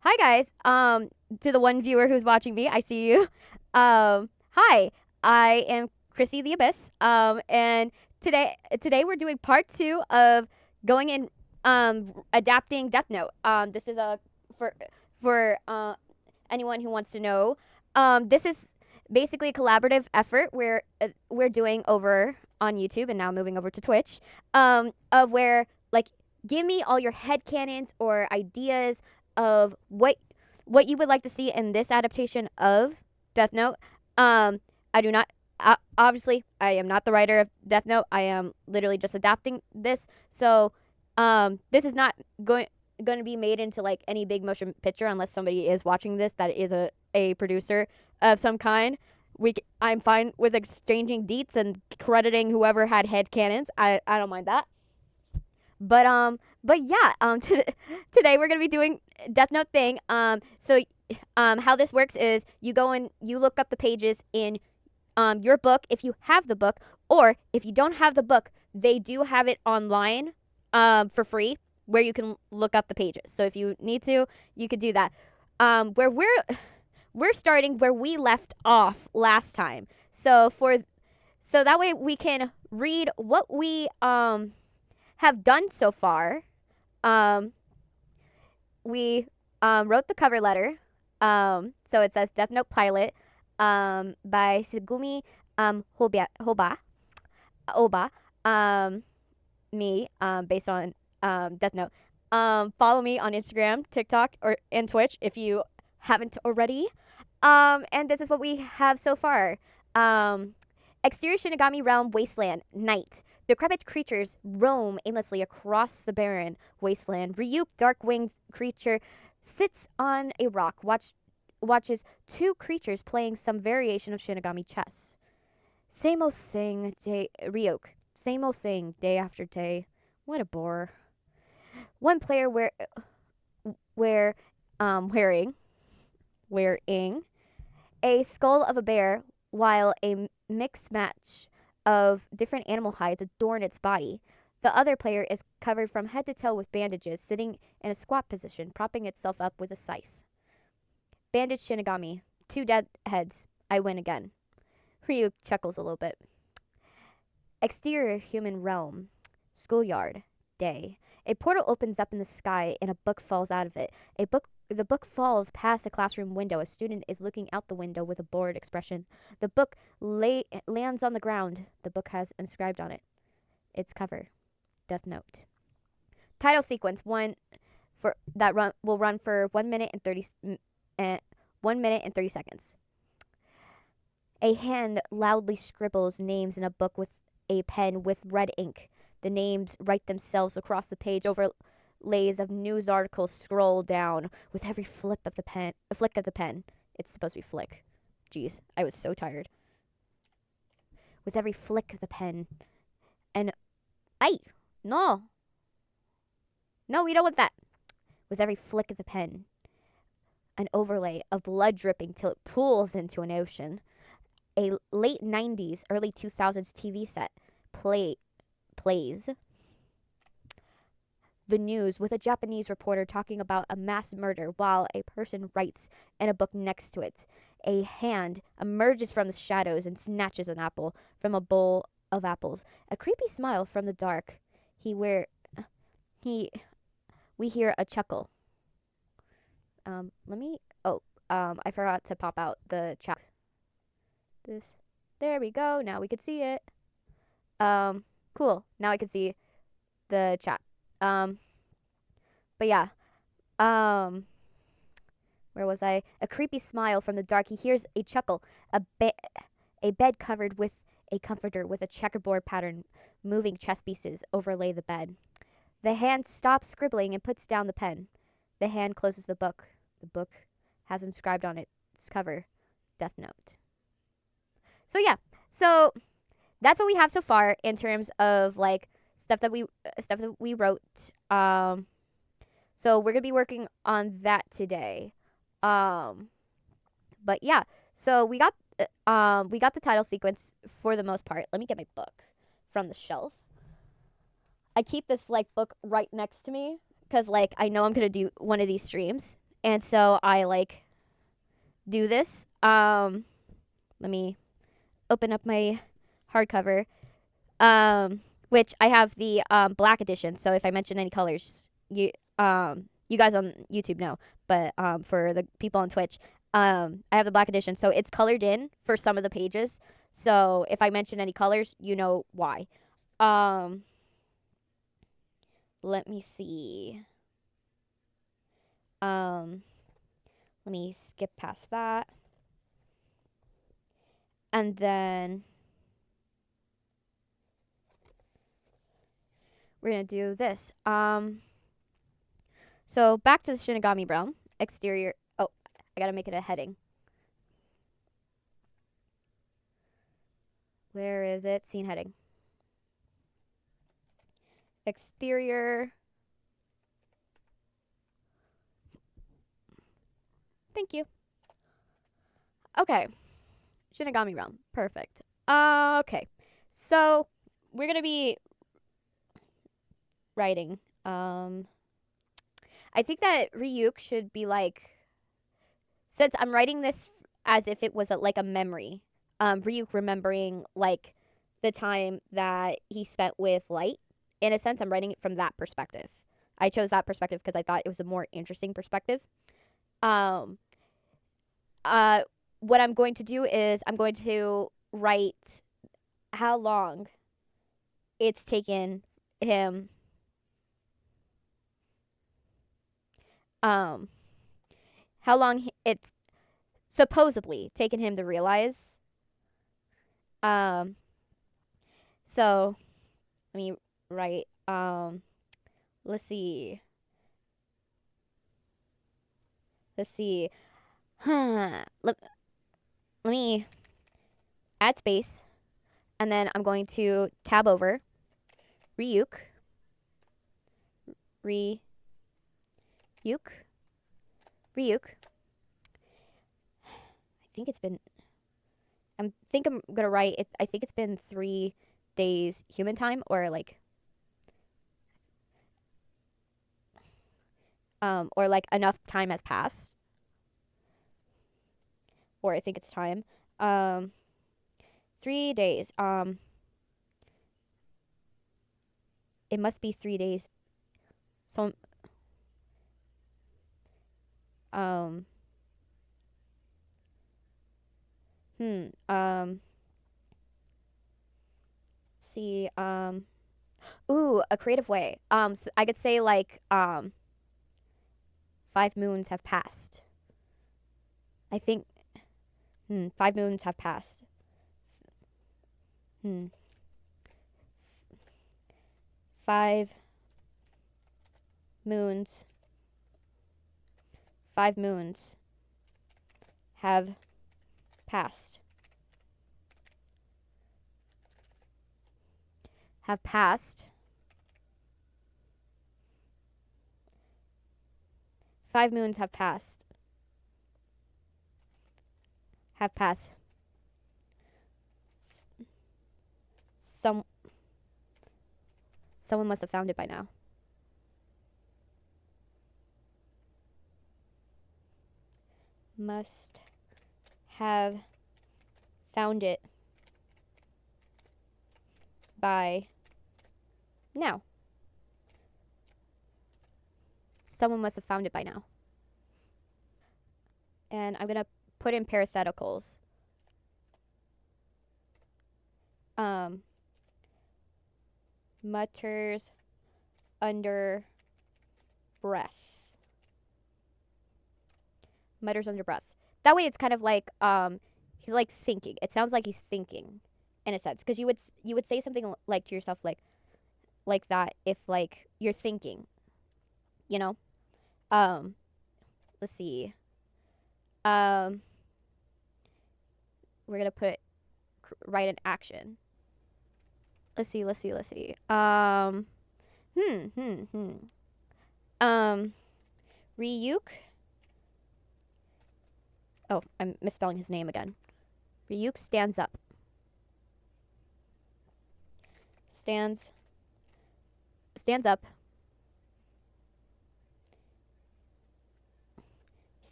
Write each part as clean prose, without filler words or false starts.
Hi guys. To the one viewer who's watching me, I see you. Hi. I am Chrissy the Abyss. And today we're doing part 2 of going in adapting Death Note. This is a for anyone who wants to know. This is basically a collaborative effort where we're doing over on YouTube and now moving over to Twitch. Of where like give me all your headcanons or ideas of what you would like to see in this adaptation of Death Note. I do not obviously I am not the writer of Death Note. I am literally just adapting this. So this is not going to be made into like any big motion picture unless somebody is watching this that is a producer of some kind. I'm fine with exchanging deets and crediting whoever had head cannons. I don't mind that. But yeah, today we're gonna be doing Death Note thing. How this works is you go and you look up the pages in your book if you have the book, or if you don't have the book, they do have it online for free where you can look up the pages. So if you need to, you could do that. Where we're starting where we left off last time. So that way we can read what we have done so far. We wrote the cover letter. So it says Death Note Pilot by Sugumi Oba. Me, based on Death Note. Follow me on Instagram, TikTok, and Twitch if you haven't already. And this is what we have so far. Exterior Shinigami Realm Wasteland, Night. Decrepit creatures roam aimlessly across the barren wasteland. Ryuk, dark-winged creature, sits on a rock, watches two creatures playing some variation of Shinigami chess. Same old thing, Ryuk. Same old thing, day after day. What a bore. One player wearing a skull of a bear, while a mixed match of different animal hides adorn its body. The other player is covered from head to toe with bandages, sitting in a squat position, propping itself up with a scythe. Bandaged Shinigami. 2 dead heads. I win again. Ryu chuckles a little bit. Exterior human realm. Schoolyard. Day. A portal opens up in the sky and a book falls out of it. The book falls past a classroom window. A student is looking out the window with a bored expression. The book lands on the ground. The book has inscribed on it its cover, Death Note. Title sequence will run for 1 minute and 30 seconds. A hand loudly scribbles names in a book with a pen with red ink. The names write themselves across the page. Overlays of news articles scroll down with every flick of the pen. It's supposed to be flick. Jeez, I was so tired. With every flick of the pen. And no, we don't want that. With every flick of the pen, an overlay of blood dripping till it pools into an ocean. A late 90s, early 2000s TV set plays the news with a Japanese reporter talking about a mass murder while a person writes in a book next to it. A hand emerges from the shadows and snatches an apple from a bowl of apples. A creepy smile from the dark. We hear a chuckle. I forgot to pop out the chat. There we go. Now we can see it. Cool. Now I can see the chat. But yeah. Where was I? A creepy smile from the dark. He hears a chuckle. A bed covered with a comforter with a checkerboard pattern. Moving chess pieces overlay the bed. The hand stops scribbling and puts down the pen. The hand closes the book. The book has inscribed on its cover, Death Note. So yeah. So that's what we have so far in terms of like stuff that we wrote. So we're gonna be working on that today. But yeah, so we got the title sequence for the most part. Let me get my book from the shelf. I keep this like book right next to me because like I know I'm gonna do one of these streams, And so I like do this. Let me open up my hardcover, which I have the black edition. So if I mention any colors, you guys on YouTube know, but for the people on Twitch, I have the black edition. So it's colored in for some of the pages. So if I mention any colors, you know why. Let me see. Let me skip past that. And then we're going to do this. So back to the Shinigami realm. Exterior. Oh, I got to make it a heading. Where is it? Scene heading. Exterior. Thank you. Okay. Shinigami realm. Perfect. Okay. So we're going to be writing. I think that Ryuk should be like, since I'm writing this as if it was like a memory, Ryuk remembering like the time that he spent with Light. In a sense, I'm writing it from that perspective. I chose that perspective because I thought it was a more interesting perspective. What I'm going to do is I'm going to write how long it's taken him how long it's supposedly taken him to realize. So let me write. Let's see. Let me add space, and then I'm going to tab over Ryuk. Ryuk. I think I'm gonna write it. I think it's been 3 days human time, or like enough time has passed, or I think it's time. 3 days. It must be 3 days. So see. Ooh, a creative way. So I could say like 5 moons have passed. I think 5 moons have passed. 5 moons. 5 moons have passed. Have passed. 5 moons have passed. Have passed. Someone must have found it by now. Must have found it by now. Someone must have found it by now. And I'm going to put in parentheticals. Mutters under breath. Mutters under breath. That way it's kind of like he's like thinking. It sounds like he's thinking in a sense, because you would say something like to yourself like that if like you're thinking, you know. Let's see. We're gonna write an action. Let's see. Ryuk. Oh, I'm misspelling his name again. Ryuk stands up. Stands up.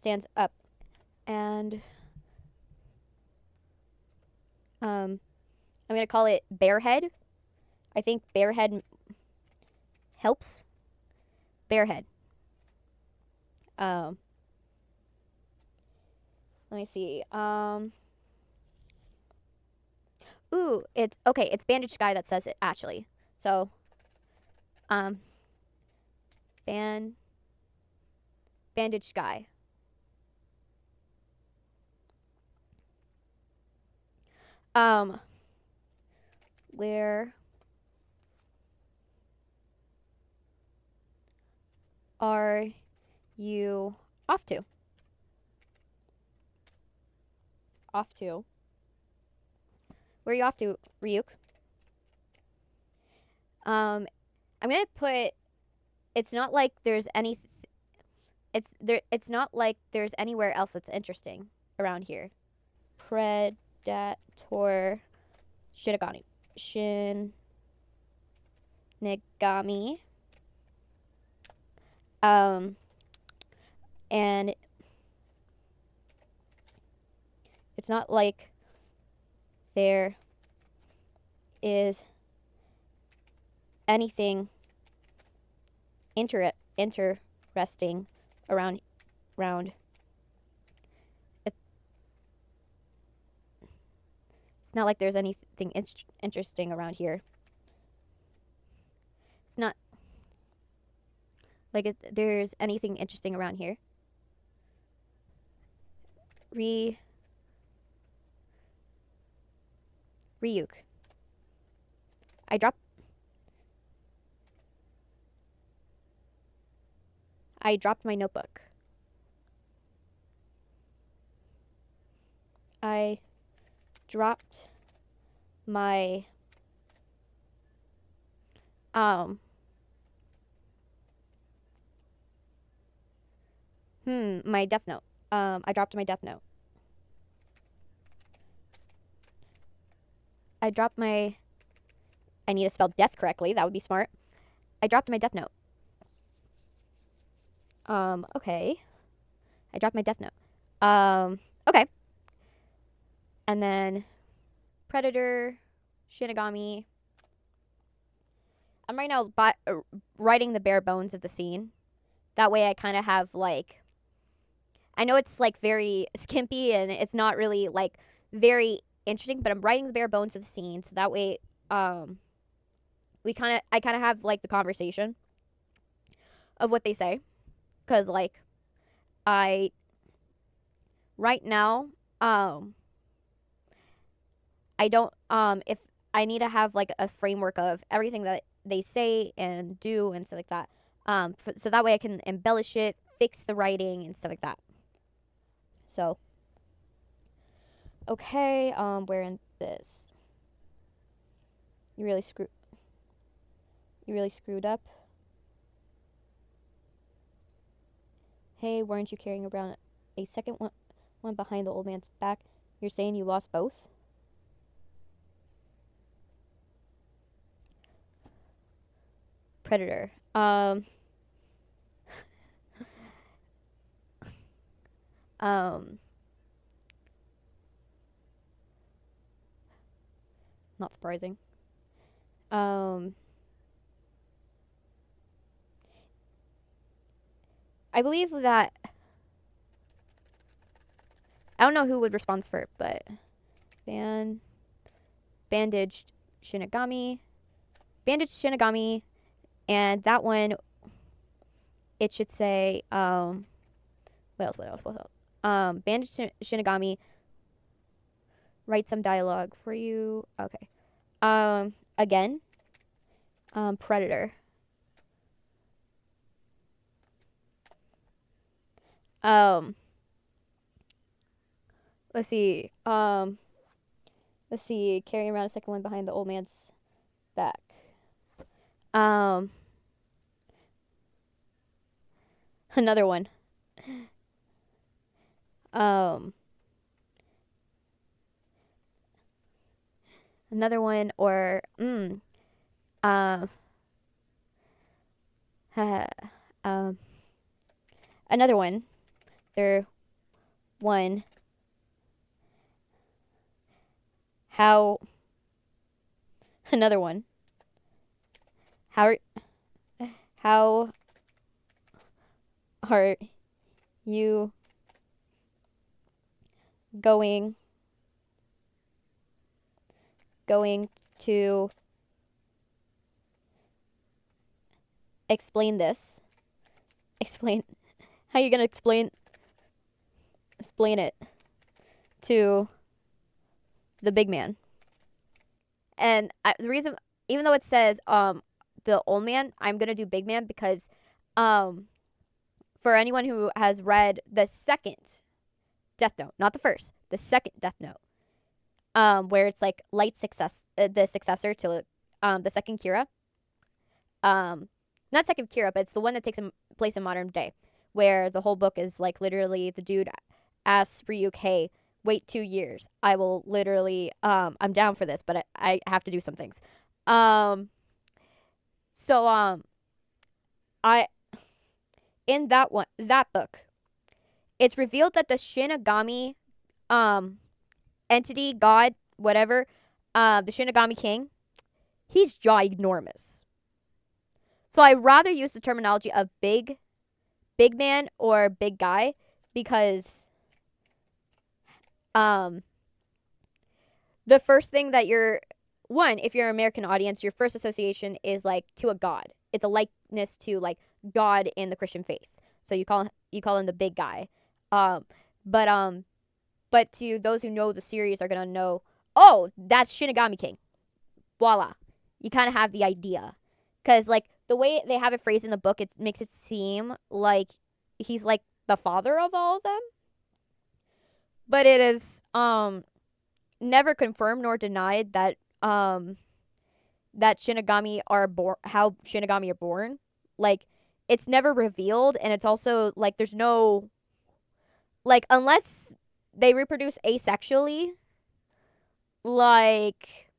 stands up. And I'm going to call it Bearhead. I think Bearhead helps. Bearhead. Let me see. Ooh, it's okay. It's Bandaged Guy that says it actually. So, Bandaged Guy. Where are you off to? Off to? Where are you off to, Ryuk? I'm gonna put. It's not like there's any. It's there. It's not like there's anywhere else that's interesting around here. Predator Shinigami. Shinigami. And it's not like there is anything interesting around. It's not like there's anything interesting around here. It's not like there's anything interesting around here. Ryuk. I dropped my notebook. I dropped my my Death Note. I dropped my Death Note. I need to spell death correctly. That would be smart. I dropped my Death Note. Okay. I dropped my Death Note. Okay. And then Predator, Shinigami. I'm right now writing the bare bones of the scene. That way I kind of have like, I know it's like very skimpy and it's not really like very interesting, but I'm writing the bare bones of the scene. So that way, I kind of have like the conversation of what they say. Cause like, right now, I don't, if I need to have like a framework of everything that they say and do and stuff like that. So that way I can embellish it, fix the writing and stuff like that. So, okay, where in this? You really screwed up. Hey, weren't you carrying around a second one behind the old man's back? You're saying you lost both? Predator. Not surprising. I believe that I don't know who would respond first, but bandaged Shinigami, and that one it should say what else? Bandaged Shinigami. Write some dialogue for you. Okay. Again. Predator. Let's see. Carrying around a second one behind the old man's back. Another one. Another one, or another one. There one. How another one. How are you going to explain this? Explain how are you gonna explain it to the big man? And the reason, even though it says the old man, I'm gonna do big man because for anyone who has read the second Death Note, not the first, the second Death Note, where it's like the successor to the second Kira, not second Kira, but it's the one that takes place in modern day, where the whole book is like literally the dude asks Ryuk, hey, wait 2 years. I will literally, I'm down for this, but I have to do some things. I, in that book, it's revealed that the Shinigami, entity, god, whatever, the Shinigami King, he's ginormous. So I rather use the terminology of big man or big guy because the first thing that if you're an American audience, your first association is like to a god. It's a likeness to like God in the Christian faith. So you call him the big guy. But to those who know the series are gonna know, oh, that's Shinigami King. Voila. You kind of have the idea. Because like the way they have it phrased in the book, it makes it seem like he's like the father of all of them. But it is never confirmed nor denied that Shinigami are how Shinigami are born. Like it's never revealed, and it's also like there's no, like, unless they reproduce asexually, like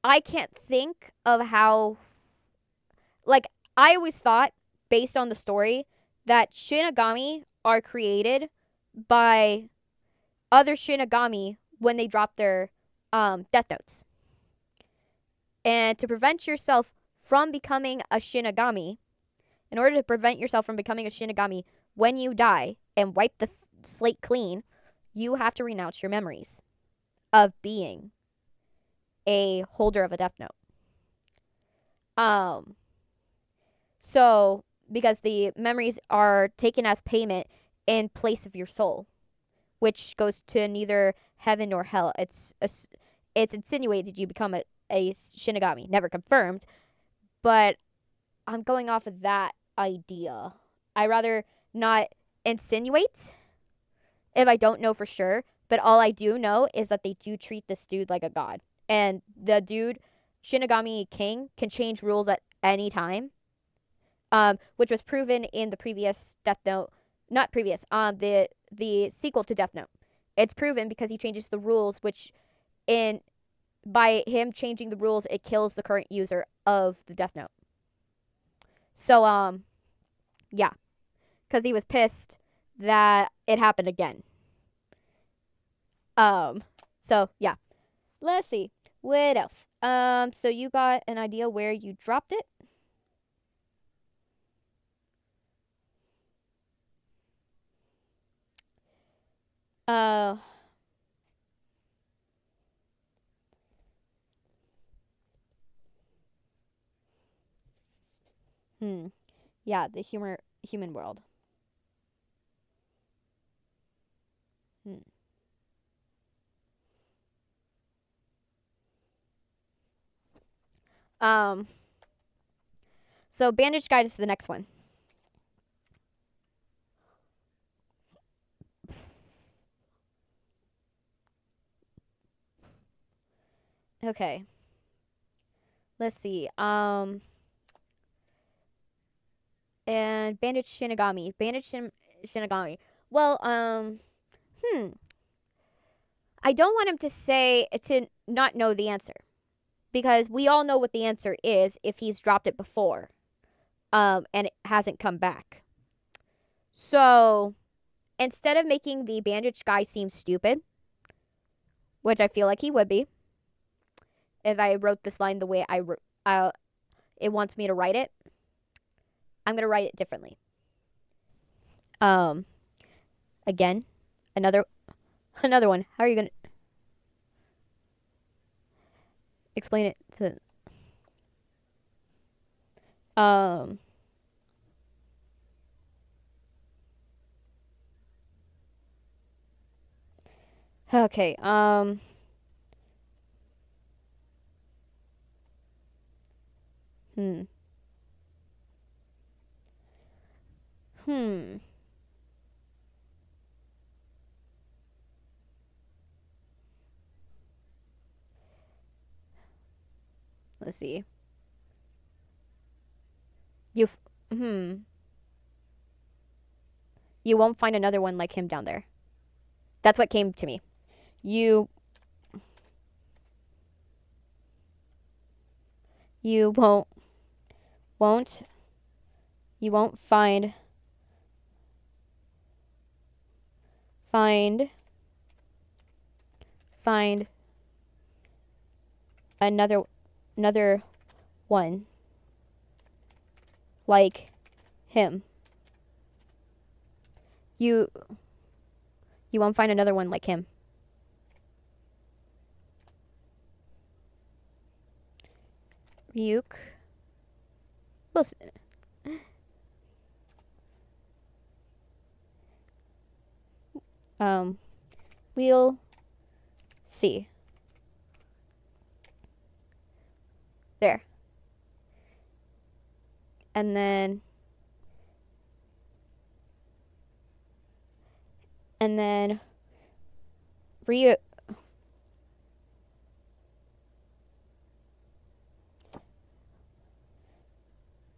I can't think of how, like, I always thought based on the story that Shinigami are created by other Shinigami when they drop their death notes. And to prevent yourself from becoming a Shinigami, in order to prevent yourself from becoming a Shinigami when you die and wipe the slate clean, you have to renounce your memories of being a holder of a death note. So because the memories are taken as payment in place of your soul, which goes to neither heaven nor hell. It's insinuated you become a Shinigami, never confirmed, but I'm going off of that idea. I rather not insinuate if I don't know for sure, but all I do know is that they do treat this dude like a god. And the dude, Shinigami King, can change rules at any time, which was proven in the previous Death Note. Not previous, the sequel to Death Note. It's proven because he changes the rules, which by him changing the rules, it kills the current user of the Death Note. So, yeah. Because he was pissed that it happened again. So, yeah. Let's see. What else? So you got an idea where you dropped it? Yeah, the human world. So Bandage Guide is the next one. Okay. Let's see. And Bandage Shinigami. Shinigami. Well, I don't want him to not know the answer. Because we all know what the answer is if he's dropped it before. And it hasn't come back. So, instead of making the bandaged guy seem stupid, which I feel like he would be if I wrote this line the way it wants me to write it, I'm going to write it differently. Again, another one. How are you going to explain it to okay, hmm. Let's see. You won't find another one like him down there. That's what came to me. You won't find another one like him. You won't find another one like him. Ryuk. We'll see. We'll see. There. And then Ryuk.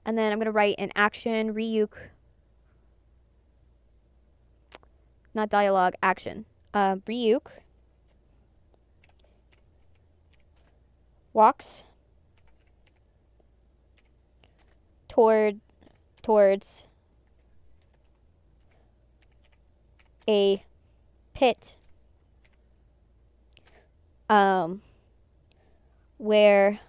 And then I'm going to write an action, Ryuk. Not dialogue, action. Ryuk walks towards a pit where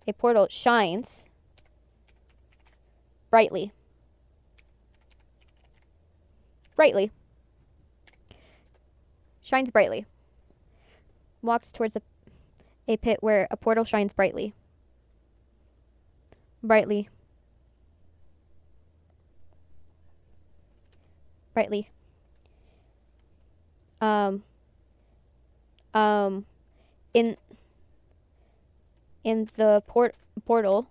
a portal shines brightly. Shines brightly. Walks towards a pit where a portal shines brightly. In the portal,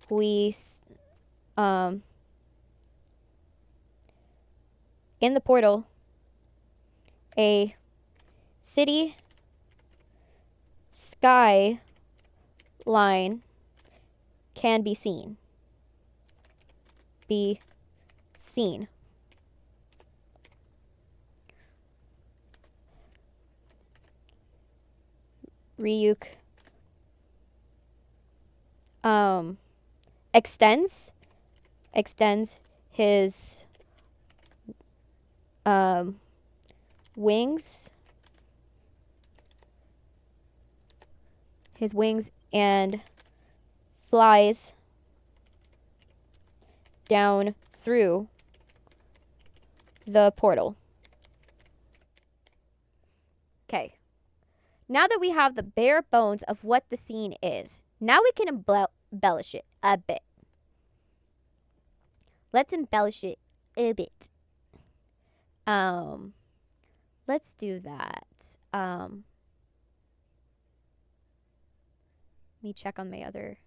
we in the portal, a city skyline can be seen. Ryuk extends his wings and flies down through the portal. Okay. Now that we have the bare bones of what the scene is, now we can embellish it a bit. Let's embellish it a bit. Let's do that. Let me check on my other.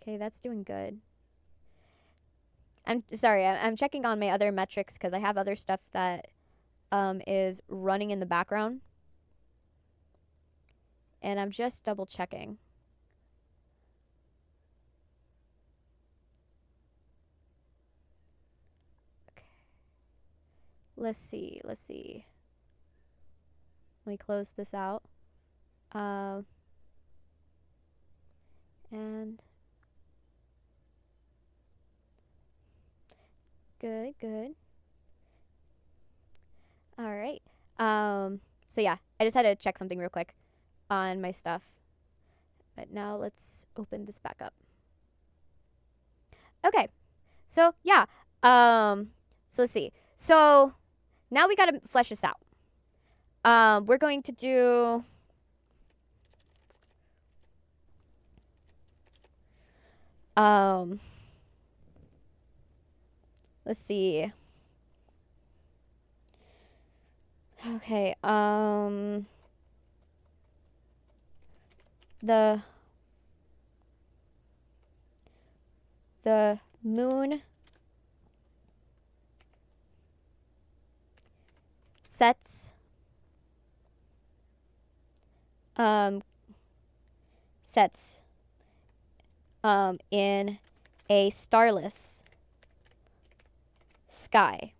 Okay, that's doing good. I'm sorry, I'm checking on my other metrics because I have other stuff that is running in the background. And I'm just double checking. Okay. Let's see. Let me close this out. And good. All right. So yeah, I just had to check something real quick on my stuff. But now let's open this back up. Okay. So yeah. So let's see. So now we gotta flesh this out. We're going to do let's see. Okay, the moon sets in a starless sky.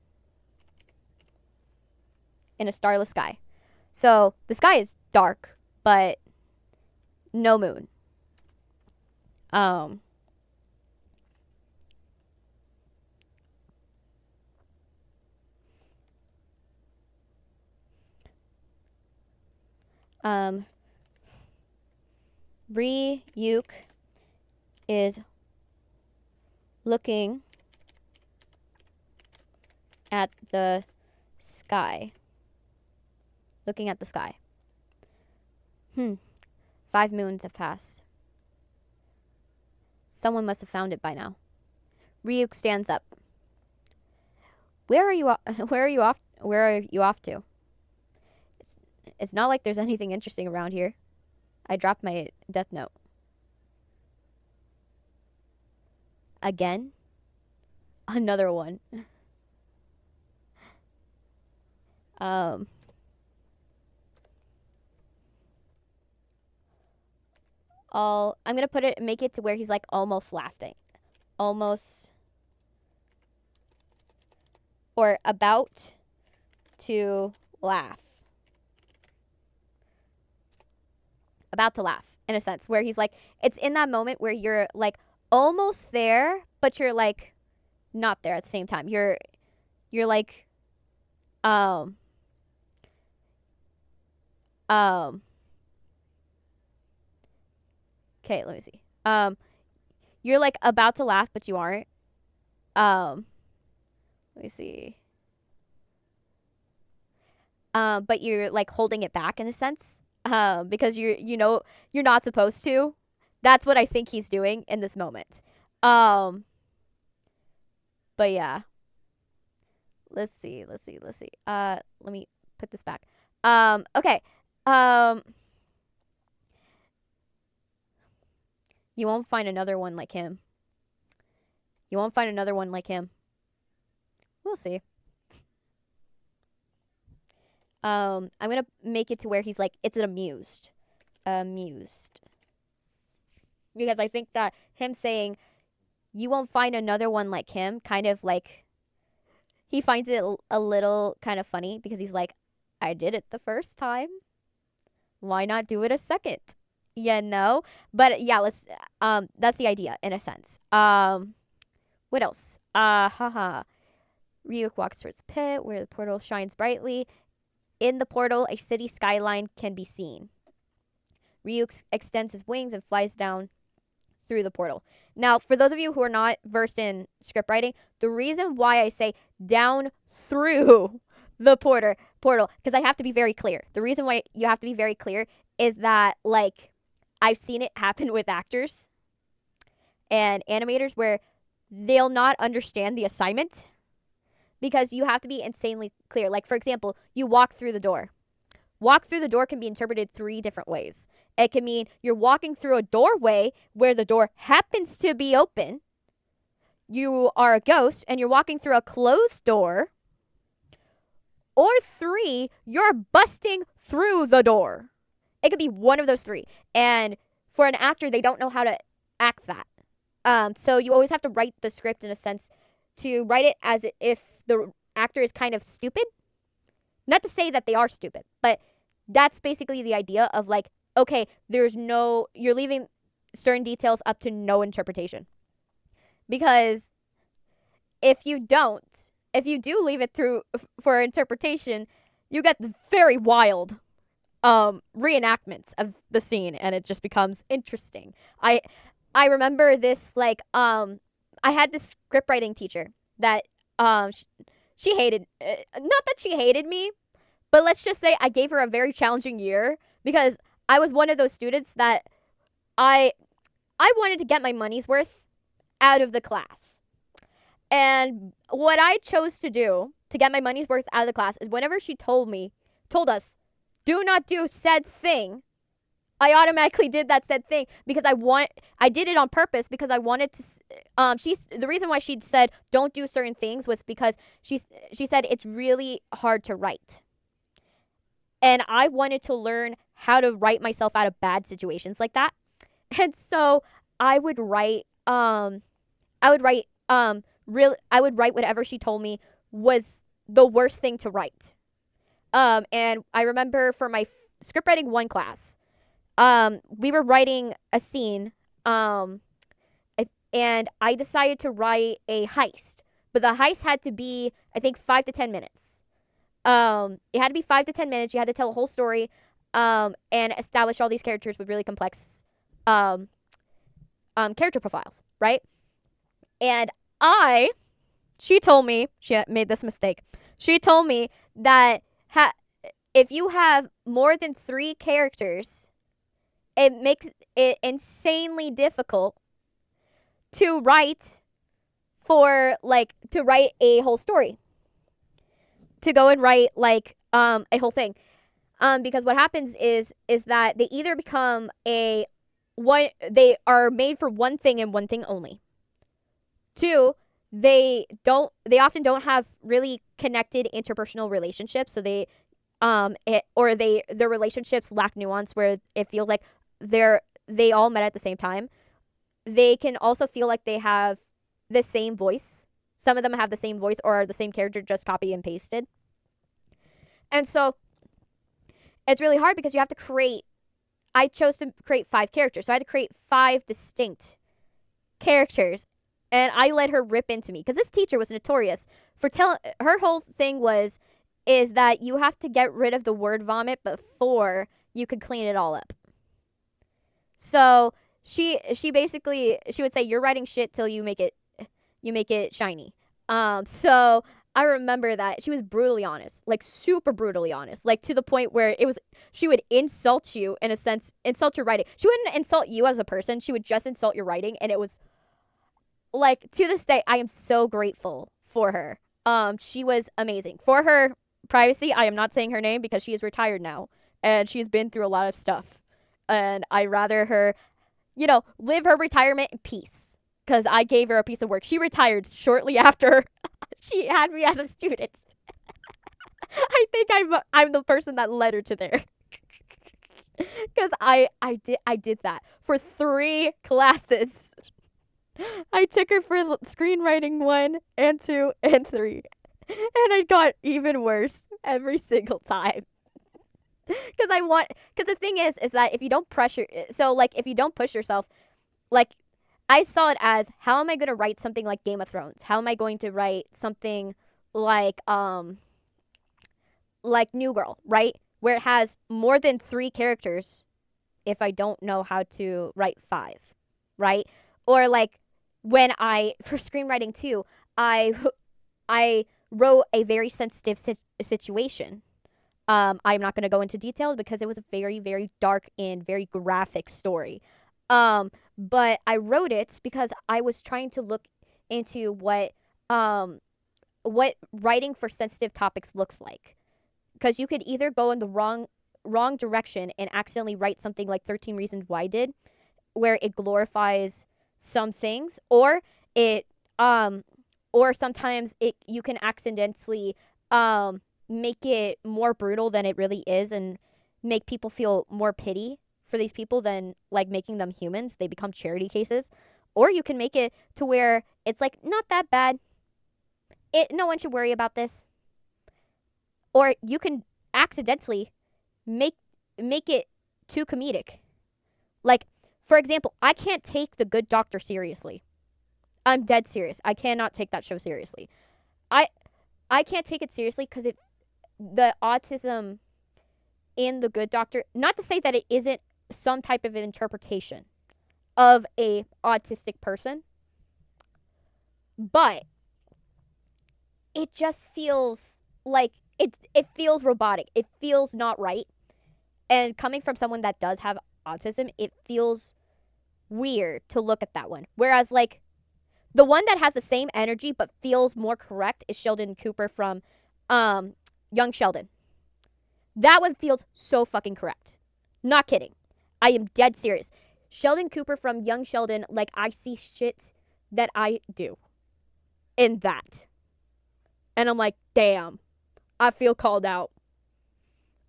In a starless sky. So the sky is dark, but no moon. Ryuk is looking at the sky. Looking at the sky. 5 moons have passed. Someone must have found it by now. Ryuk stands up. Where are you off to? It's not like there's anything interesting around here. I dropped my Deathnote. Again? Another one. I'm gonna make it to where he's like almost laughing. Almost. Or about to laugh. About to laugh, in a sense, where he's like, it's in that moment where you're like almost there, but you're like not there at the same time. You're like, okay, let me see. You're like about to laugh, but you aren't. Let me see. But you're like holding it back in a sense. Because you're not supposed to. That's what I think he's doing in this moment. But yeah. Let's see. Let me put this back. Okay. You won't find another one like him. We'll see. I'm gonna make it to where he's like, it's amused. Because I think that him saying, you won't find another one like him, kind of like, he finds it a little kind of funny because he's like, I did it the first time. Why not do it a second? But yeah, that's the idea in a sense. What else? Ryuk walks towards pit where the portal shines brightly. In the portal, a city skyline can be seen. Ryuk extends his wings and flies down through the portal. Now, for those of you who are not versed in script writing, the reason why I say down through the portal, because I have to be very clear. The reason why you have to be very clear is that, like, I've seen it happen with actors and animators where they'll not understand the assignment because you have to be insanely clear. Like, for example, you walk through the door. Walk through the door can be interpreted 3 different ways. It can mean you're walking through a doorway where the door happens to be open. You are a ghost and you're walking through a closed door. Or 3, you're busting through the door. It could be one of those 3. And for an actor, they don't know how to act that. So you always have to write the script in a sense to write it as if the actor is kind of stupid. Not to say that they are stupid, but that's basically the idea of, like, okay, you're leaving certain details up to no interpretation. Because if you do leave it through for interpretation, you get very wild reenactments of the scene, and it just becomes interesting. I remember this, like, I had this scriptwriting teacher that she hated, not that she hated me, but let's just say I gave her a very challenging year because I was one of those students that I wanted to get my money's worth out of the class. And what I chose to do to get my money's worth out of the class is whenever she told us, do not do said thing, I automatically did that said thing because I did it on purpose because I wanted to. The reason why she said don't do certain things was because she said it's really hard to write, and I wanted to learn how to write myself out of bad situations like that, and so I would write. I would write. I would write whatever she told me was the worst thing to write. And I remember for my scriptwriting 1 class. We were writing a scene, and I decided to write a heist, but the heist had to be, I think, 5 to 10 minutes. It had to be 5 to 10 minutes. You had to tell a whole story, and establish all these characters with really complex, character profiles, right? And she told me, she made this mistake. She told me that if you have more than 3 characters, it makes it insanely difficult to write a whole story. To go and write a whole thing. Because what happens is that they either become they are made for one thing and one thing only. 2, they often don't have really connected interpersonal relationships, so their relationships lack nuance where it feels like they all met at the same time. They can also feel like they have the same voice. Some of them have the same voice or are the same character, just copy and pasted. And so it's really hard because you have to I chose to create 5 characters. So I had to create 5 distinct characters. And I let her rip into me because this teacher was notorious for her whole thing is that you have to get rid of the word vomit before you could clean it all up. So she basically, she would say, you're writing shit till you make it shiny. So I remember that she was brutally honest, like super brutally honest, like to the point where she would insult you, in a sense, insult your writing. She wouldn't insult you as a person. She would just insult your writing. And it was like, to this day, I am so grateful for her. She was amazing. For her privacy, I am not saying her name because she is retired now and she's been through a lot of stuff. And I'd rather her, live her retirement in peace because I gave her a piece of work. She retired shortly after she had me as a student. I think I'm the person that led her to there. Because I did that for 3 classes. I took her for screenwriting 1 and 2 and 3. And it got even worse every single time. Because the thing is that if you don't if you don't push yourself, I saw it as, how am I going to write something like Game of Thrones? How am I going to write something like New Girl, right? Where it has more than 3 characters if I don't know how to write 5, right? Or for screenwriting 2, I wrote a very sensitive situation. I'm not going to go into details because it was a very, very dark and very graphic story. But I wrote it because I was trying to look into what writing for sensitive topics looks like. Because you could either go in the wrong direction and accidentally write something like 13 Reasons Why did, where it glorifies some things, or sometimes you can accidentally make it more brutal than it really is and make people feel more pity for these people than making them humans. They become charity cases. Or you can make it to where it's not that bad. No one should worry about this. Or you can accidentally make it too comedic. Like, for example, I can't take The Good Doctor seriously. I'm dead serious. I cannot take that show seriously. I can't take it seriously because the autism in The Good Doctor, not to say that it isn't some type of interpretation of a autistic person, but it just feels like it feels robotic. It feels not right. And coming from someone that does have autism, it feels weird to look at that one. Whereas, like, the one that has the same energy but feels more correct is Sheldon Cooper from Young Sheldon. That one feels so fucking correct. Not kidding. I am dead serious. Sheldon Cooper from Young Sheldon, like, I see shit that I do in that. And I'm like, damn, I feel called out.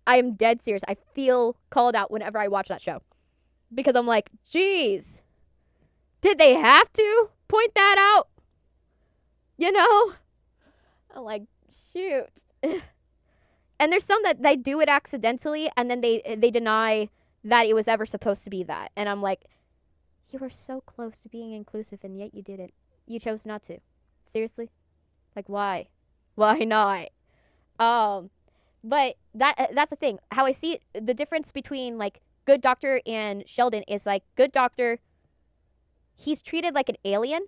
I am dead serious. I feel called out whenever I watch that show. Because I'm like, geez, did they have to point that out? You know? I'm like, shoot. And there's some that they do it accidentally and then they deny that it was ever supposed to be that. And I'm like, you were so close to being inclusive and yet you didn't. You chose not to. Seriously? Like, why? Why not? But that's the thing. How I see it, the difference between, like, Good Doctor and Sheldon is, like, Good Doctor, he's treated like an alien.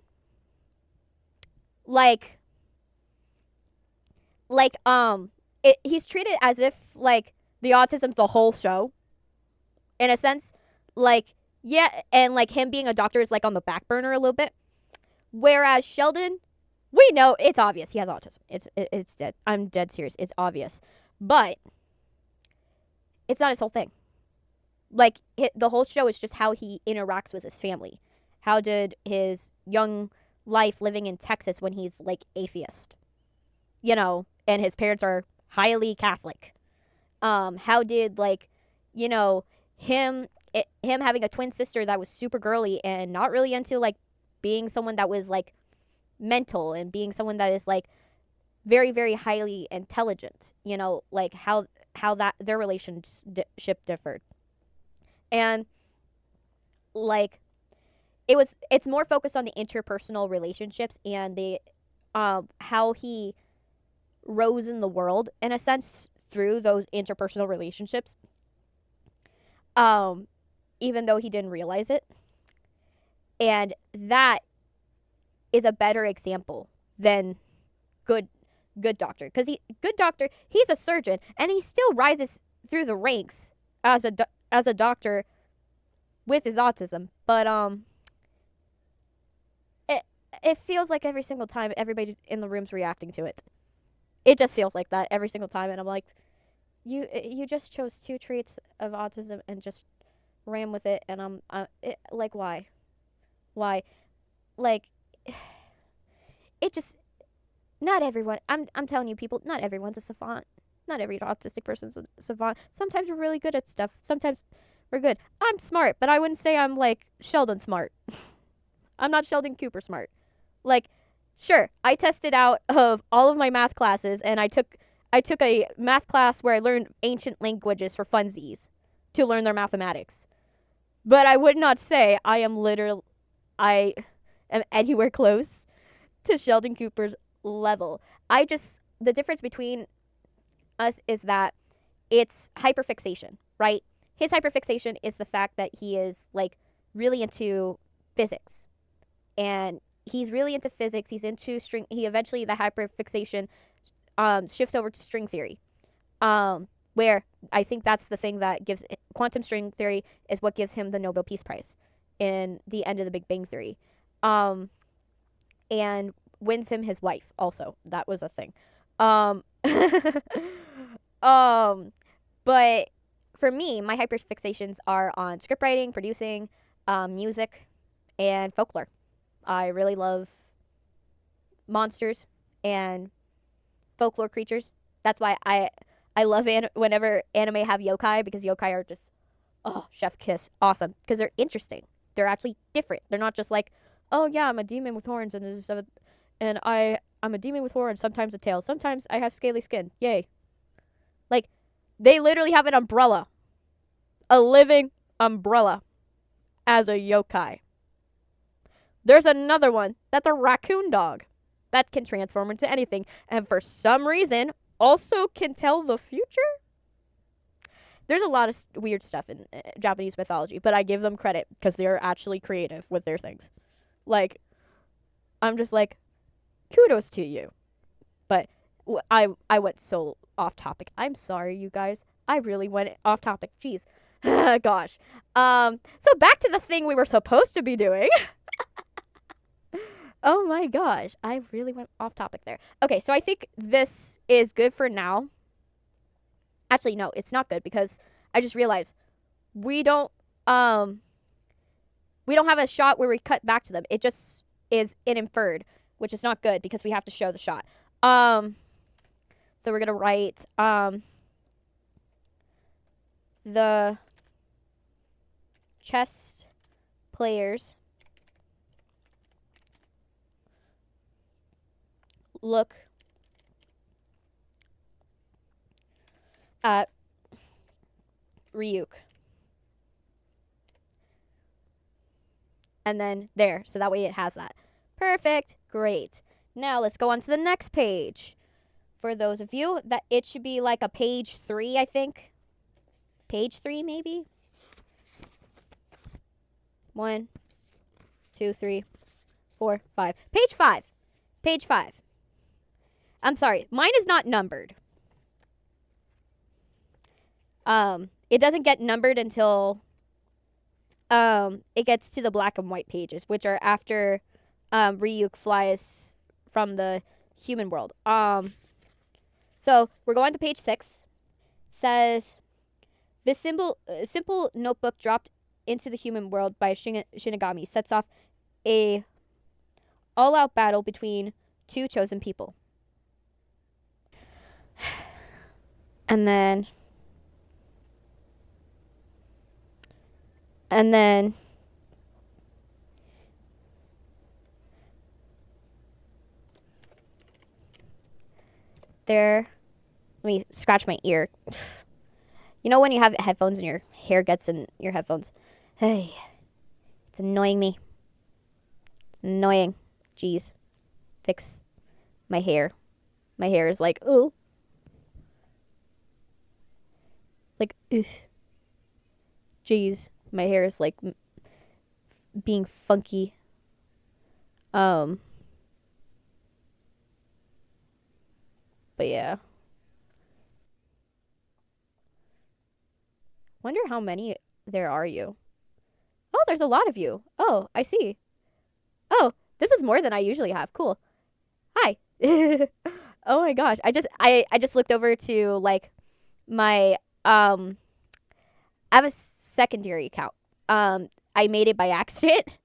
He's treated as if, like, the autism's the whole show. In a sense. Like, yeah, and, like, him being a doctor is, like, on the back burner a little bit. Whereas Sheldon, we know it's obvious he has autism. It's dead. I'm dead serious. It's obvious. But it's not his whole thing. Like, the whole show is just how he interacts with his family. How did his young life living in Texas when he's, like, atheist, you know, and his parents are highly Catholic. How did, like, you know, him having a twin sister that was super girly and not really into, like, being someone that was, like, mental and being someone that is, like, very, very highly intelligent, you know, like, how that their relationship differed. And, like, it's more focused on the interpersonal relationships and the how he rose in the world, in a sense, through those interpersonal relationships, even though he didn't realize it. And that is a better example than Good Doctor, because Good Doctor, he's a surgeon and he still rises through the ranks as a doctor with his autism, but it feels like every single time everybody in the room's reacting to it. It just feels like that every single time, and I'm like, you just chose 2 traits of autism and just ran with it, and like, why, like, it just, not everyone. I'm telling you, people, not everyone's a savant. Not every autistic person's a savant. Sometimes we're really good at stuff. Sometimes we're good. I'm smart, but I wouldn't say I'm, like, Sheldon smart. I'm not Sheldon Cooper smart. Like, sure, I tested out of all of my math classes, and I took a math class where I learned ancient languages for funsies to learn their mathematics. But I would not say I am anywhere close to Sheldon Cooper's level. The difference between us is that it's hyperfixation, right? His hyperfixation is the fact that he is, like, really into physics. And he's really into physics. He's into string. He eventually, the hyperfixation shifts over to string theory, where I think that's the thing that gives quantum string theory is what gives him the Nobel Peace Prize in the end of the Big Bang Theory, and wins him his wife. Also, that was a thing. But for me, my hyperfixations are on scriptwriting, producing, music, and folklore. I really love monsters and folklore creatures. That's why I love whenever anime have yokai, because yokai are just, oh, chef kiss, awesome, because they're interesting. They're actually different. They're not just like, oh yeah, I'm a demon with horns and I'm a demon with horns, sometimes a tail, sometimes I have scaly skin. Yay. Like, they literally have an umbrella a living umbrella as a yokai. There's another one that's a raccoon dog that can transform into anything and for some reason also can tell the future. There's a lot of weird stuff in Japanese mythology, but I give them credit because they're actually creative with their things. Like, I'm just like, kudos to you. But I went so off topic. I'm sorry, you guys. I really went off topic. Jeez. Gosh. So back to the thing we were supposed to be doing. Oh my gosh. I really went off topic there. Okay, so I think this is good for now. Actually, no, it's not good because I just realized we don't have a shot where we cut back to them. It just is inferred, which is not good because we have to show the shot. So we're gonna write the chess players look at Ryuk. And then there. So that way it has that. Perfect. Great. Now let's go on to the next page. For those of you, that it should be like a page 3, I think. Page 3, maybe? 1, 2, 3, 4, 5. Page 5. Page 5. I'm sorry. Mine is not numbered. It doesn't get numbered until it gets to the black and white pages, which are after Ryuk flies from the human world. So we're going to page 6. Says, this simple notebook dropped into the human world by a Shinigami sets off a all-out battle between two chosen people. And then there, let me scratch my ear. You know when you have headphones and your hair gets in your headphones? Hey, it's annoying me. It's annoying. Jeez. Fix my hair. My hair is like, oh. It's like, ugh. Jeez. My hair is like being funky. But yeah. Wonder how many there are you. Oh, there's a lot of you. Oh, I see. Oh, this is more than I usually have. Cool. Hi. Oh my gosh. I just looked over to like my I have a secondary account. I made it by accident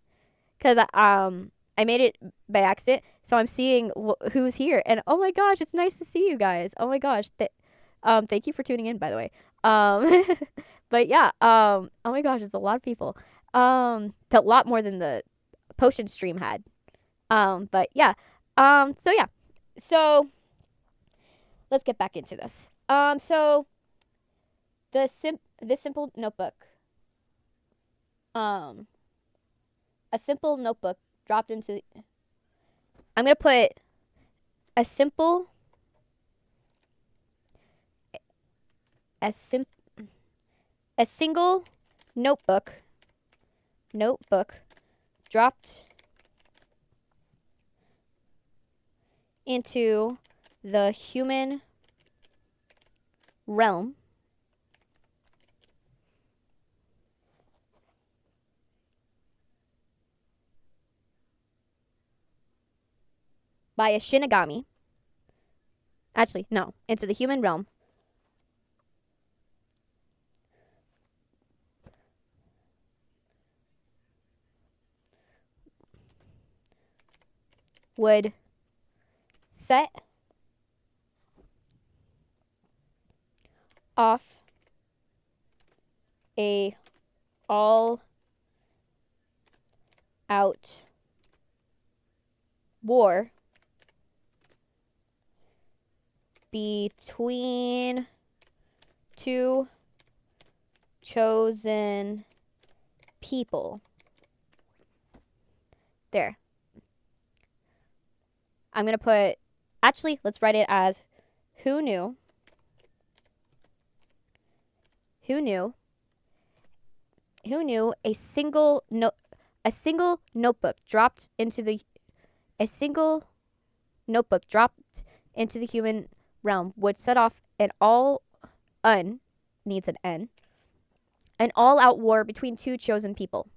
cuz I made it by accident. So I'm seeing who's here and oh my gosh, it's nice to see you guys. Oh my gosh. Thank you for tuning in by the way. But yeah, oh my gosh, it's a lot of people. A lot more than the potion stream had. But yeah. So yeah. So let's get back into this. So this simple notebook. A simple notebook dropped into. I'm gonna put a simple. A single notebook dropped into the human realm by a Shinigami. Actually, no, into the human realm would set off a all-out war between two chosen people. There. I'm going to put, actually, let's write it as who knew a single notebook dropped into the human realm would set off an all-out war between two chosen people.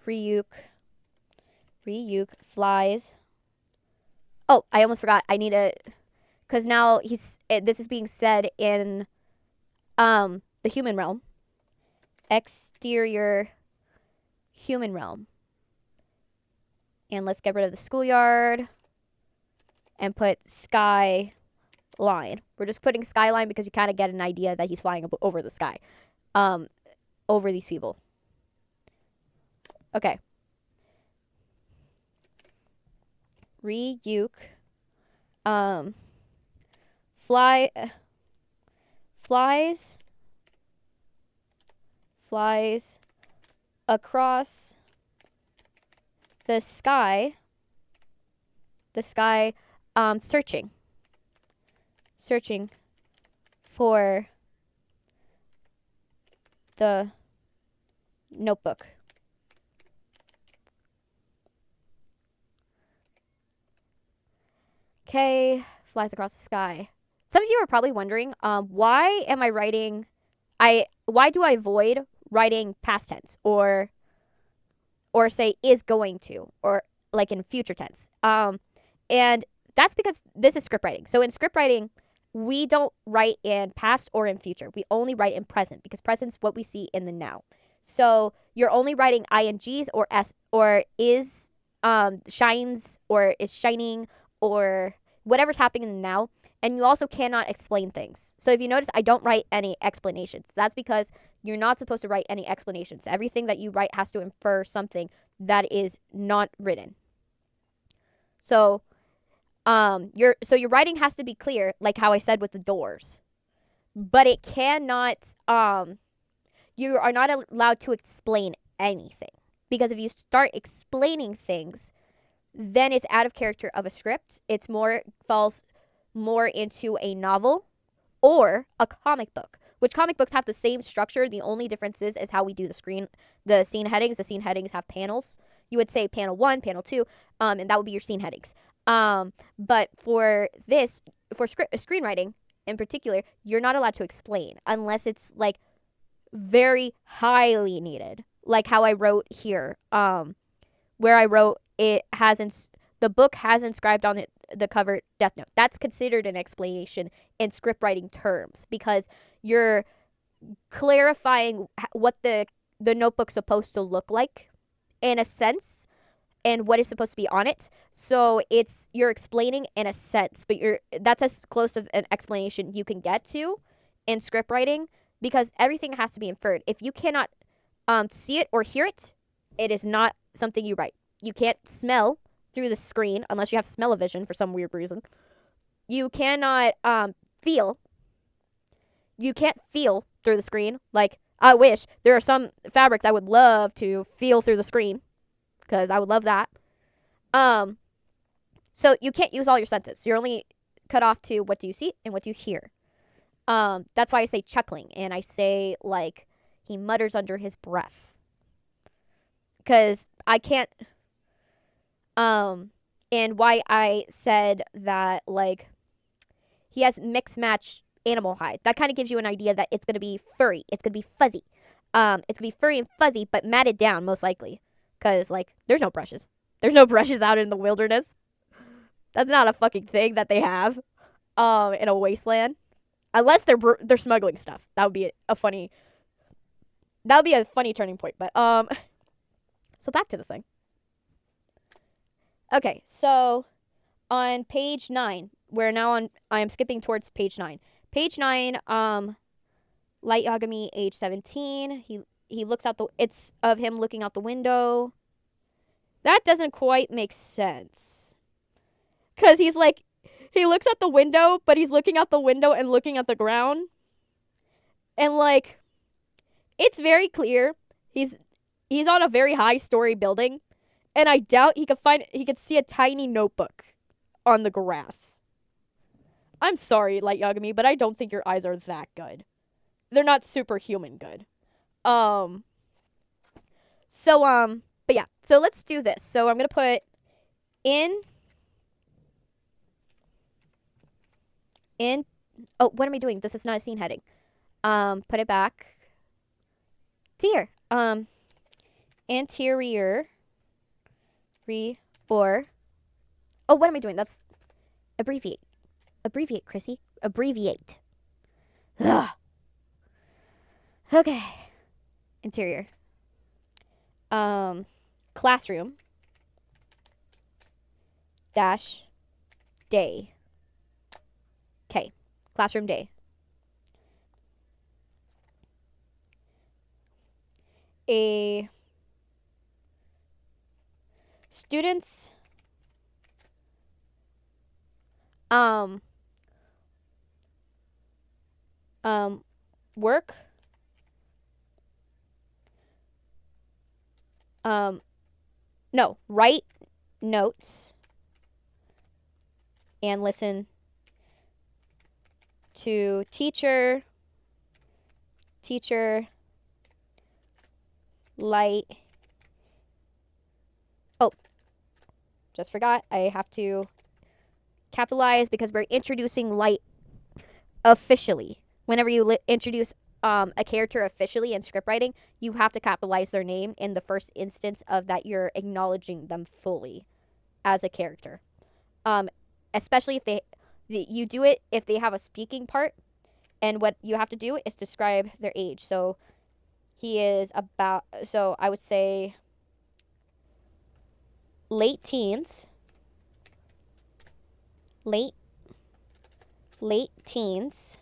Ryuk flies. Oh, I almost forgot. I need to, because now this is being said in the human realm. Exterior human realm. And let's get rid of the schoolyard and put skyline. We're just putting skyline because you kind of get an idea that he's flying over the sky. Over these people. Okay. Ryuk flies across the sky searching for the notebook. Okay, flies across the sky. Some of you are probably wondering, why do I avoid writing past tense or say is going to, or like in future tense. And that's because this is script writing. So in script writing, we don't write in past or in future. We only write in present because present's what we see in the now. So you're only writing INGs or S or is shines or is shining or whatever's happening in the now. And you also cannot explain things. So if you notice, I don't write any explanations. That's because you're not supposed to write any explanations. Everything that you write has to infer something that is not written. So your writing has to be clear, like how I said with the doors. But it cannot you are not allowed to explain anything. Because if you start explaining things, then it's out of character of a script. It's falls more into a novel or a comic book, which comic books have the same structure. The only difference is how we do the scene headings. The scene headings have panels. You would say panel 1, panel 2, and that would be your scene headings. But for screenwriting in particular, you're not allowed to explain unless it's like very highly needed. Like how I wrote here, where I wrote the book has inscribed on it the cover Deathnote. That's considered an explanation in script writing terms because you're clarifying what the notebook's supposed to look like in a sense and what is supposed to be on it. So you're explaining in a sense, but that's as close of an explanation you can get to in script writing because everything has to be inferred. If you cannot see it or hear it, it is not something you write. You can't smell through the screen unless you have smell-o-vision for some weird reason. You cannot feel. You can't feel through the screen. Like, I wish there are some fabrics I would love to feel through the screen because I would love that. So you can't use all your senses. You're only cut off to what do you see and what do you hear. That's why I say chuckling and I say like he mutters under his breath. Because I can't and why I said that like he has mixed match animal hide. That kind of gives you an idea that it's going to be furry. It's going to be fuzzy. It's going to be furry and fuzzy, but matted down most likely. Because, like, there's no brushes. There's no brushes out in the wilderness. That's not a fucking thing that they have in a wasteland. Unless they're smuggling stuff. That would be a funny turning point. But, so back to the thing. Okay, so on page 9, I'm skipping towards page 9. Page 9, Light Yagami, age 17. He looks out it's of him looking out the window. That doesn't quite make sense. Because he's like, he looks at the window, but he's looking out the window and looking at the ground. And like, it's very clear he's on a very high story building, and I doubt he could see a tiny notebook on the grass. I'm sorry, Light Yagami, but I don't think your eyes are that good. They're not superhuman good. But yeah, so let's do this. So I'm gonna put in. Oh, what am I doing? This is not a scene heading. Put it back to here. Interior. Or. Oh, what am I doing? That's abbreviate. Abbreviate, Chrissy. Abbreviate. Ugh. Okay. Interior. Classroom. Dash. Day. Okay. Classroom day. A students work no, write notes and listen to teacher light. Oh, just forgot. I have to capitalize because we're introducing light officially. Whenever you introduce a character officially in scriptwriting, you have to capitalize their name in the first instance of that you're acknowledging them fully as a character. Especially if you do it if they have a speaking part, and what you have to do is describe their age. So he is so I would say late teens. Late teens.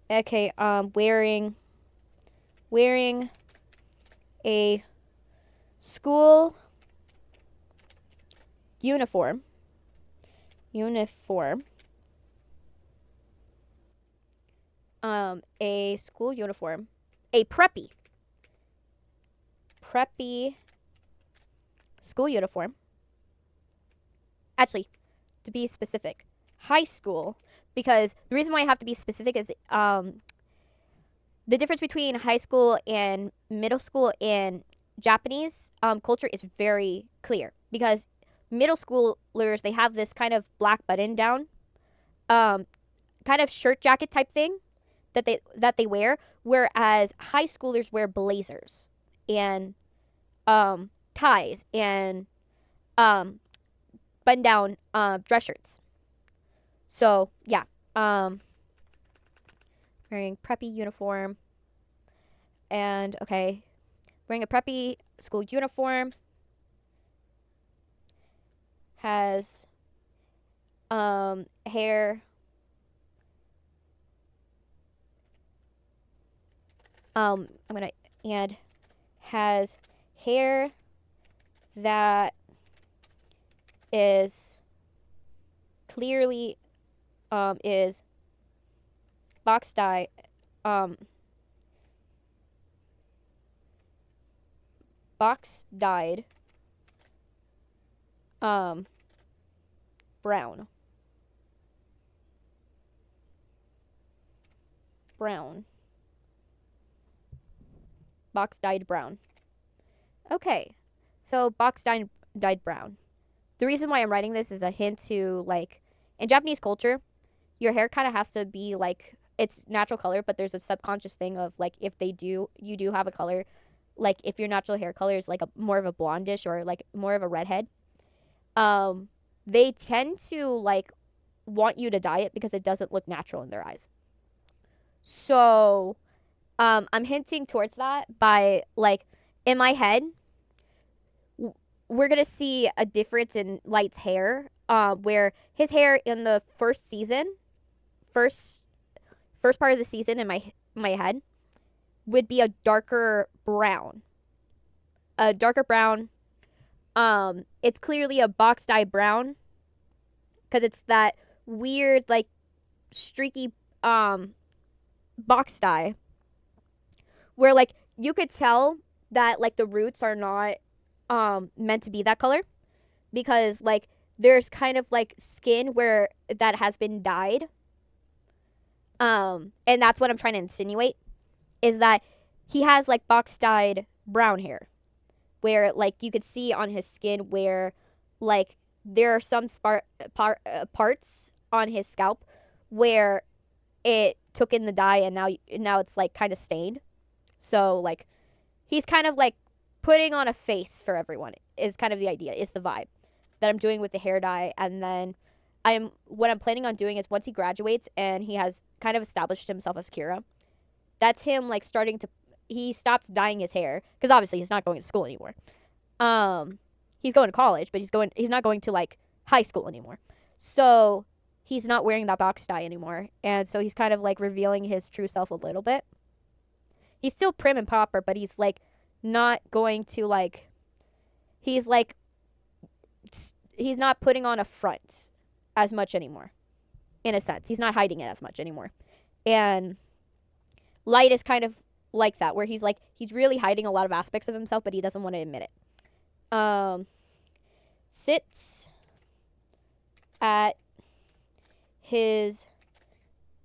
Okay, wearing a school uniform. A school uniform. A preppy school uniform. Actually, to be specific, high school, because the reason why I have to be specific is the difference between high school and middle school in Japanese culture is very clear, because middle schoolers, they have this kind of black button down kind of shirt jacket type thing that they wear, whereas high schoolers wear blazers and ties and button down dress shirts. So yeah, wearing preppy uniform, and okay, wearing a preppy school uniform, has hair and has hair that is clearly is box dye box dyed brown box dyed brown. Okay, so box dyed brown. The reason why I'm writing this is a hint to, like, in Japanese culture, your hair kind of has to be like its natural color, but there's a subconscious thing of like, if you do have a color, like if your natural hair color is like more of a blondish or like more of a redhead, they tend to like want you to dye it because it doesn't look natural in their eyes. So I'm hinting towards that by, like, in my head, we're gonna see a difference in Light's hair, where his hair in the first part of the season in my head would be a darker brown, a darker brown. It's clearly a box dye brown because it's that weird like streaky box dye where like you could tell that like the roots are not meant to be that color because like there's kind of like skin where that has been dyed. And that's what I'm trying to insinuate is that he has like box dyed brown hair where like you could see on his skin where like there are some parts on his scalp where it took in the dye and now it's like kind of stained. So like he's kind of like putting on a face for everyone is kind of the idea, is the vibe that I'm doing with the hair dye. And then what I'm planning on doing is once he graduates and he has kind of established himself as Kira, that's him like he stopped dyeing his hair because obviously he's not going to school anymore. He's going to college, but he's not going to like high school anymore. So he's not wearing that box dye anymore. And so he's kind of like revealing his true self a little bit. He's still prim and proper, but he's like not going to like, he's like, he's not putting on a front as much anymore. In a sense, he's not hiding it as much anymore. And Light is kind of like that, where he's really hiding a lot of aspects of himself, but he doesn't want to admit it. Sits at his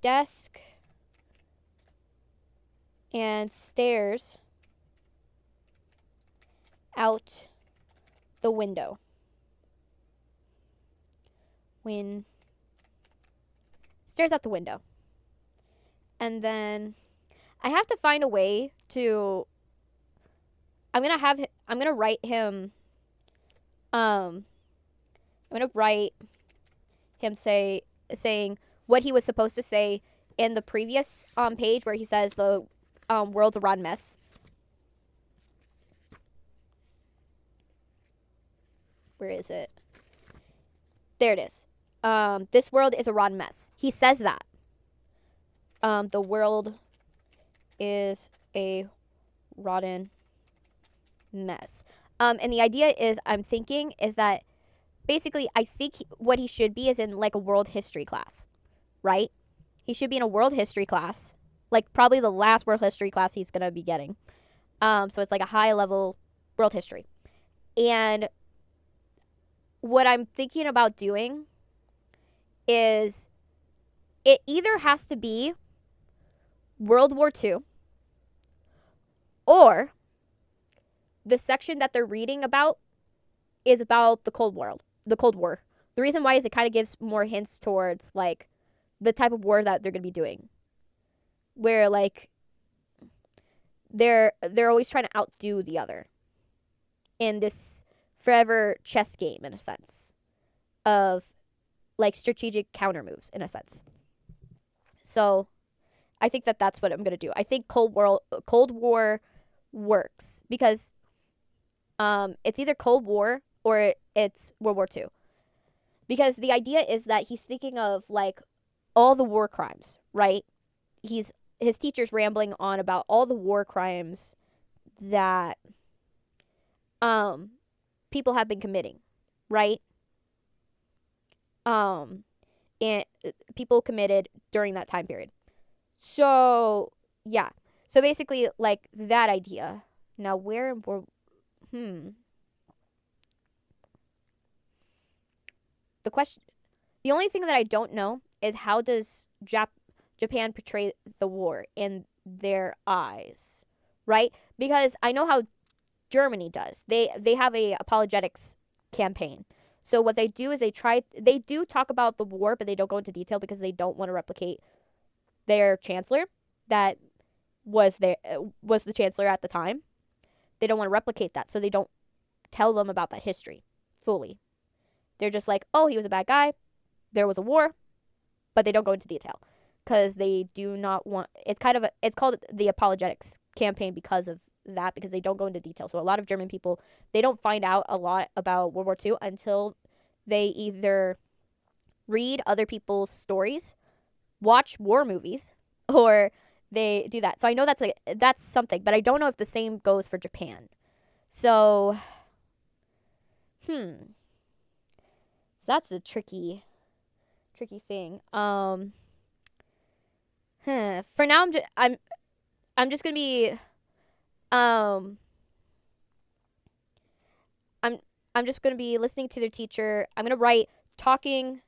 desk and stares out the window. Stares out the window. And then I have to find a way to I'm going to write him saying what he was supposed to say in the previous page where he says the world's a rotten mess. Where is it? There it is. This world is a rotten mess. He says that. The world is a rotten mess. And the idea is, I'm thinking, is that basically, I think what he should be is in like a world history class, right? He should be in a world history class, like probably the last world history class he's going to be getting. So it's like a high level world history. And what I'm thinking about doing is it either has to be World War II or the section that they're reading about is about the Cold War. The reason why is it kind of gives more hints towards like the type of war that they're going to be doing, where like they're always trying to outdo the other in this forever chess game, in a sense, of like strategic counter moves, in a sense. So I think that's what I'm going to do. I think Cold War works because it's either Cold War or it's World War II. Because the idea is that he's thinking of like all the war crimes, right? His teacher's rambling on about all the war crimes that people have been committing, right? And people committed during that time period. So, yeah. So basically, like, that idea. Now, where the only thing that I don't know is how does Japan portray the war in their eyes, right? Because I know how Germany does. They have a apologetics campaign. So what they do is they do talk about the war, but they don't go into detail because they don't want to replicate their chancellor that was the chancellor at the time. They don't want to replicate that, so they don't tell them about that history fully. They're just like, oh, he was a bad guy. There was a war, but they don't go into detail because they do not want. It's called the apologetics campaign because of that, because they don't go into detail. So a lot of German people, they don't find out a lot about World War II until they either read other people's stories, watch war movies, or they do that. So I know that's something, but I don't know if the same goes for Japan. So, so that's a tricky thing. For now, I'm just gonna be um I'm just gonna be listening to their teacher. I'm gonna write talking.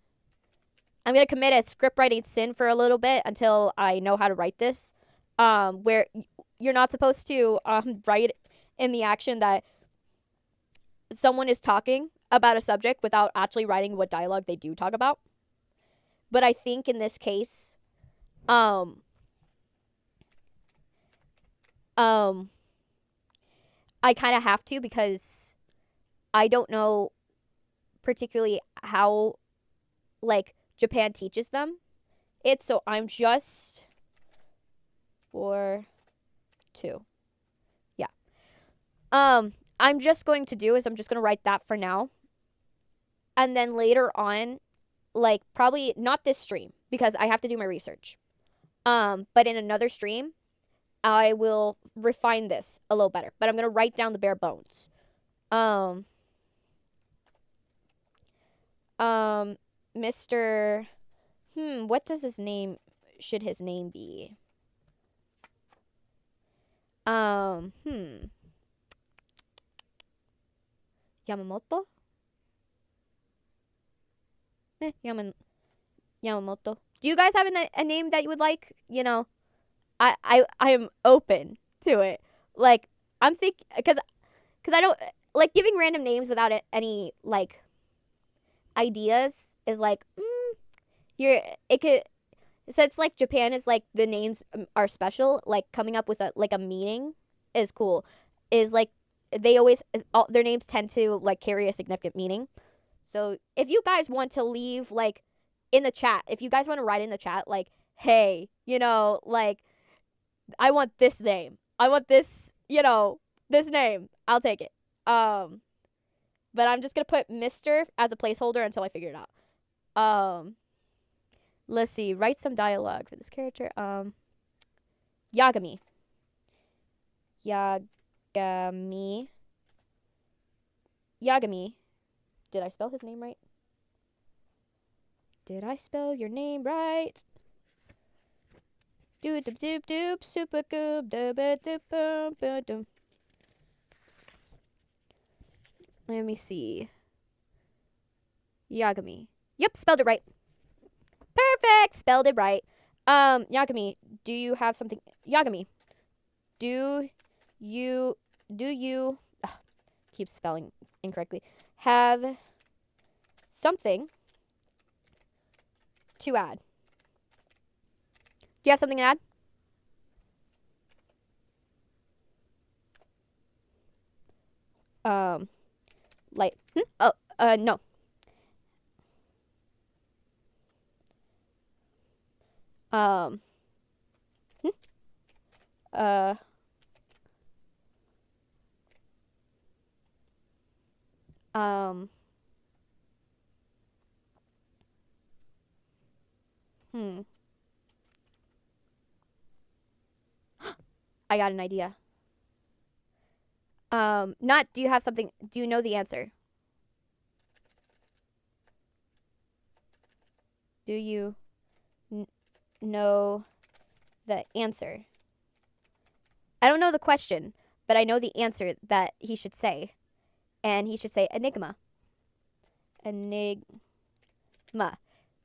I'm gonna commit a script writing sin for a little bit until I know how to write this. Where you're not supposed to write in the action that someone is talking about a subject without actually writing what dialogue they do talk about. But I think in this case, um, um, I kind of have to because I don't know particularly how like Japan teaches them it. So I'm just for 2. Yeah. I'm just going to do is I'm just going to write that for now. And then later on, like probably not this stream because I have to do my research. But in another stream, I will refine this a little better. But I'm going to write down the bare bones. Mr. What does his name should his name be? Yamamoto? Yamamoto. Do you guys have a name that you would like? You know, I am open to it. Like I'm thinking because I don't like giving random names without any like ideas is like you're it could so it's like Japan is like the names are special. Like coming up with a meaning is cool. Is like they always their names tend to like carry a significant meaning. So if you guys want to leave like in the chat, if you guys want to write in the chat like, hey, like I want this name. I want this, this name. I'll take it. But I'm just gonna put Mr. as a placeholder until I figure it out. Let's see. Write some dialogue for this character. Yagami. Yagami. Did I spell his name right? Did I spell your name right? Doop doop doop doop super goop doop doop doop doop. Let me see. Yagami. Yep, spelled it right. Perfect, spelled it right. Yagami, do you have something? Yagami, do you keep spelling incorrectly. Have something to add? Do you have something to add? Like, no. Hmm? Uh, hmm. I got an idea. Not do you have something, do you know the answer? Do you know the answer? I don't know the question, but I know the answer that he should say. And he should say enigma. Enigma.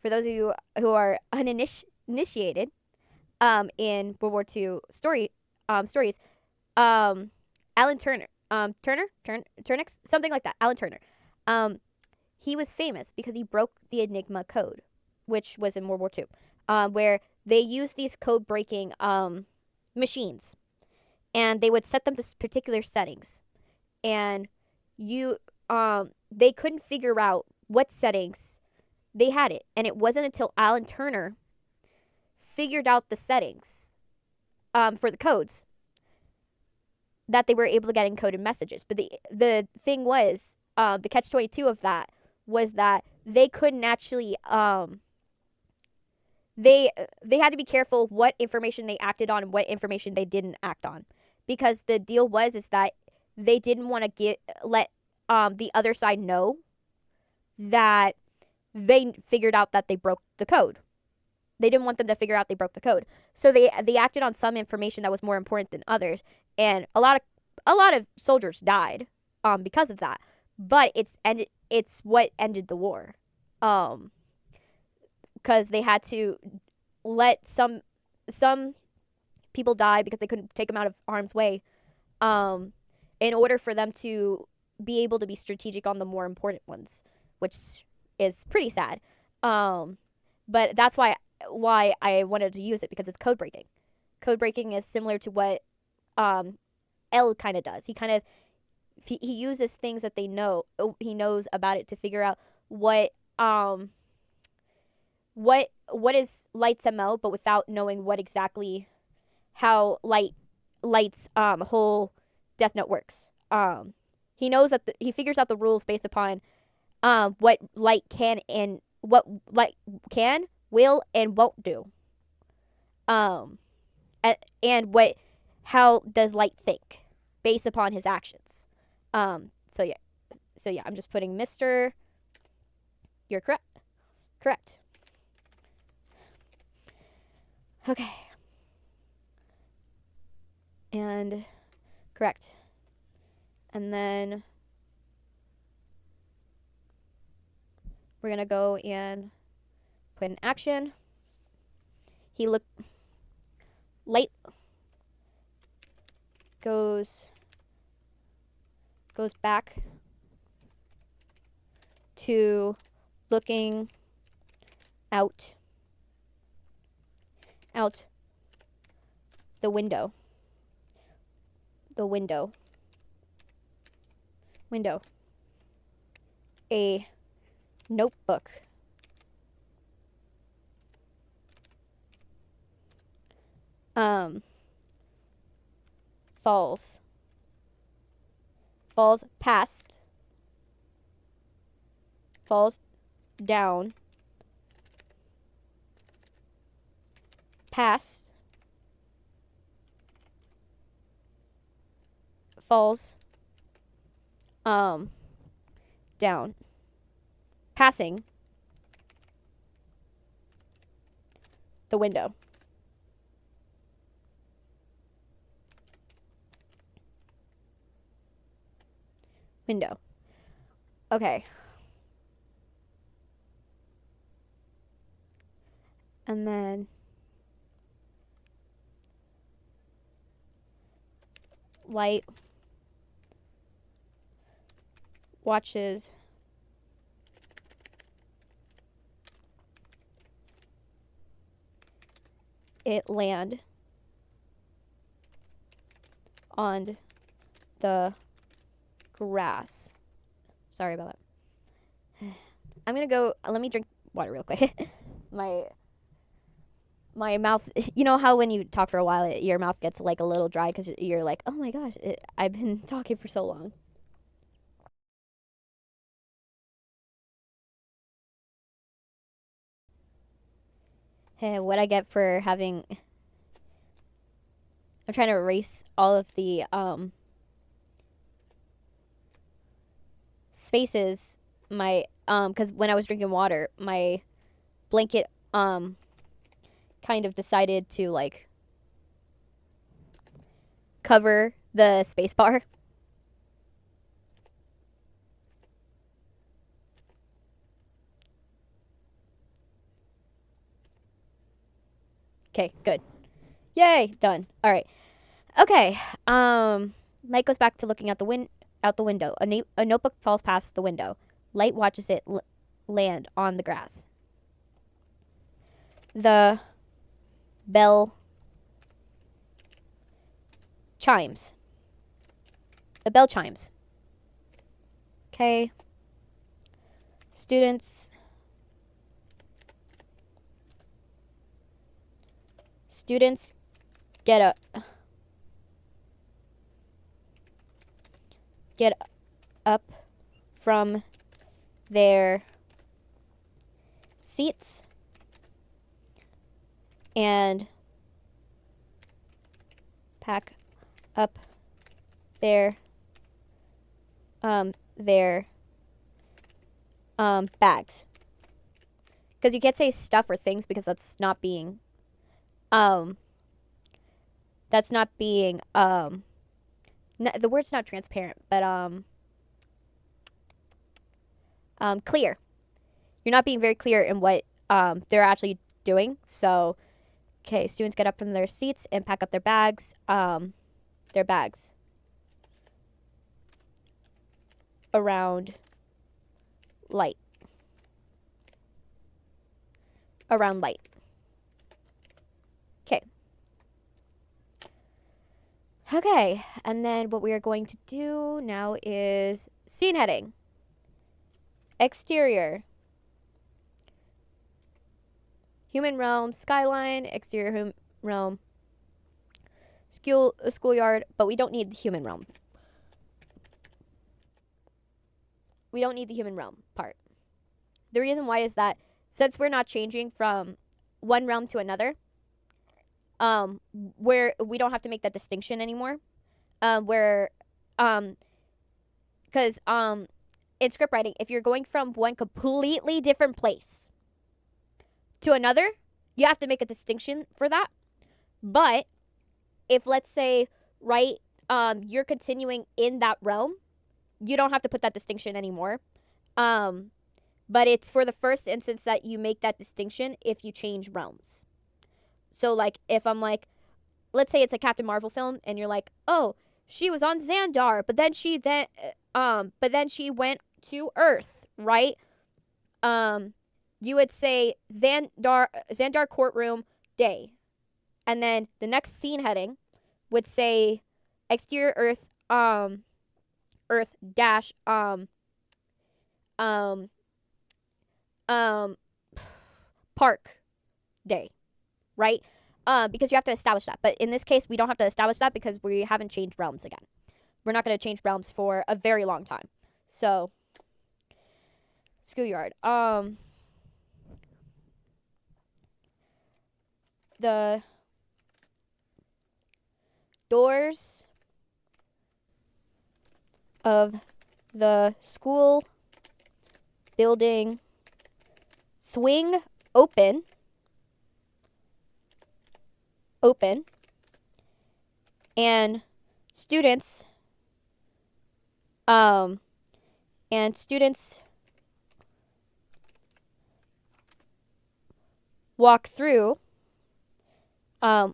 For those of you who are uninitiated in World War II stories, Alan Turner, Turnix, something like that. Alan Turner. He was famous because he broke the Enigma code, which was in World War II, where they used these code breaking machines, and they would set them to particular settings, and they couldn't figure out what settings they had it, and it wasn't until Alan Turner figured out the settings for the codes that they were able to get encoded messages. But the thing was, the catch-22 of that was that they couldn't actually they had to be careful what information they acted on and what information they didn't act on, because the deal was is that they didn't want to let the other side know that they figured out that they broke the code. They didn't want them to figure out they broke the code. So they acted on some information that was more important than others, and a lot of soldiers died because of that. But it's what ended the war. Because they had to let some people die because they couldn't take them out of harm's way, in order for them to be able to be strategic on the more important ones, which is pretty sad. But that's why I wanted to use it, because it's code breaking. Code breaking is similar to what L kind of does. He uses things that he knows about it to figure out what is Light's MO, but without knowing what exactly how Light's whole Deathnote works. He knows that he figures out the rules based upon what Light can and what Light can, will, and won't do. And how does Light think based upon his actions. So yeah, I'm just putting Mr. You're correct. Okay. And correct. And then we're going to go and put an action. Light goes back to looking out the window. A notebook. Falls down past falls down passing the window. Okay. And then Light watches it land on the grass. Sorry about that. I'm gonna go. Let me drink water real quick. My mouth. You know how when you talk for a while, your mouth gets like a little dry because you're like, oh my gosh, I've been talking for so long. Hey, what I get for having. I'm trying to erase all of the spaces. Because when I was drinking water, my blanket kind of decided to like cover the space bar. Okay, good. Yay, done. All right. Okay. Light goes back to looking out the window. A notebook falls past the window. Light watches it land on the grass. The bell chimes. Okay. Students get up from their seats and pack up their their bags. Because you can't say stuff or things because that's not being the word's not transparent, but clear. You're not being very clear in what they're actually doing. So, okay, students get up from their seats and pack up their bags. Around light. Around light. Okay, and then what we are going to do now is scene heading. Exterior. Human realm, skyline, exterior realm, schoolyard, but we don't need the human realm. We don't need the human realm part. The reason why is that since we're not changing from one realm to another, where we don't have to make that distinction anymore. Because in scriptwriting, if you're going from one completely different place to another, you have to make a distinction for that. But if, let's say, right, you're continuing in that realm, you don't have to put that distinction anymore. But it's for the first instance that you make that distinction if you change realms. So, like, if I'm like, let's say it's a Captain Marvel film, and you're like, oh, she was on Xandar, but then she went to Earth, right? You would say Xandar courtroom day, and then the next scene heading would say exterior Earth dash park day. Right? Because you have to establish that. But in this case, we don't have to establish that because we haven't changed realms again. We're not going to change realms for a very long time. So, schoolyard. The doors of the school building swing open, and students walk through the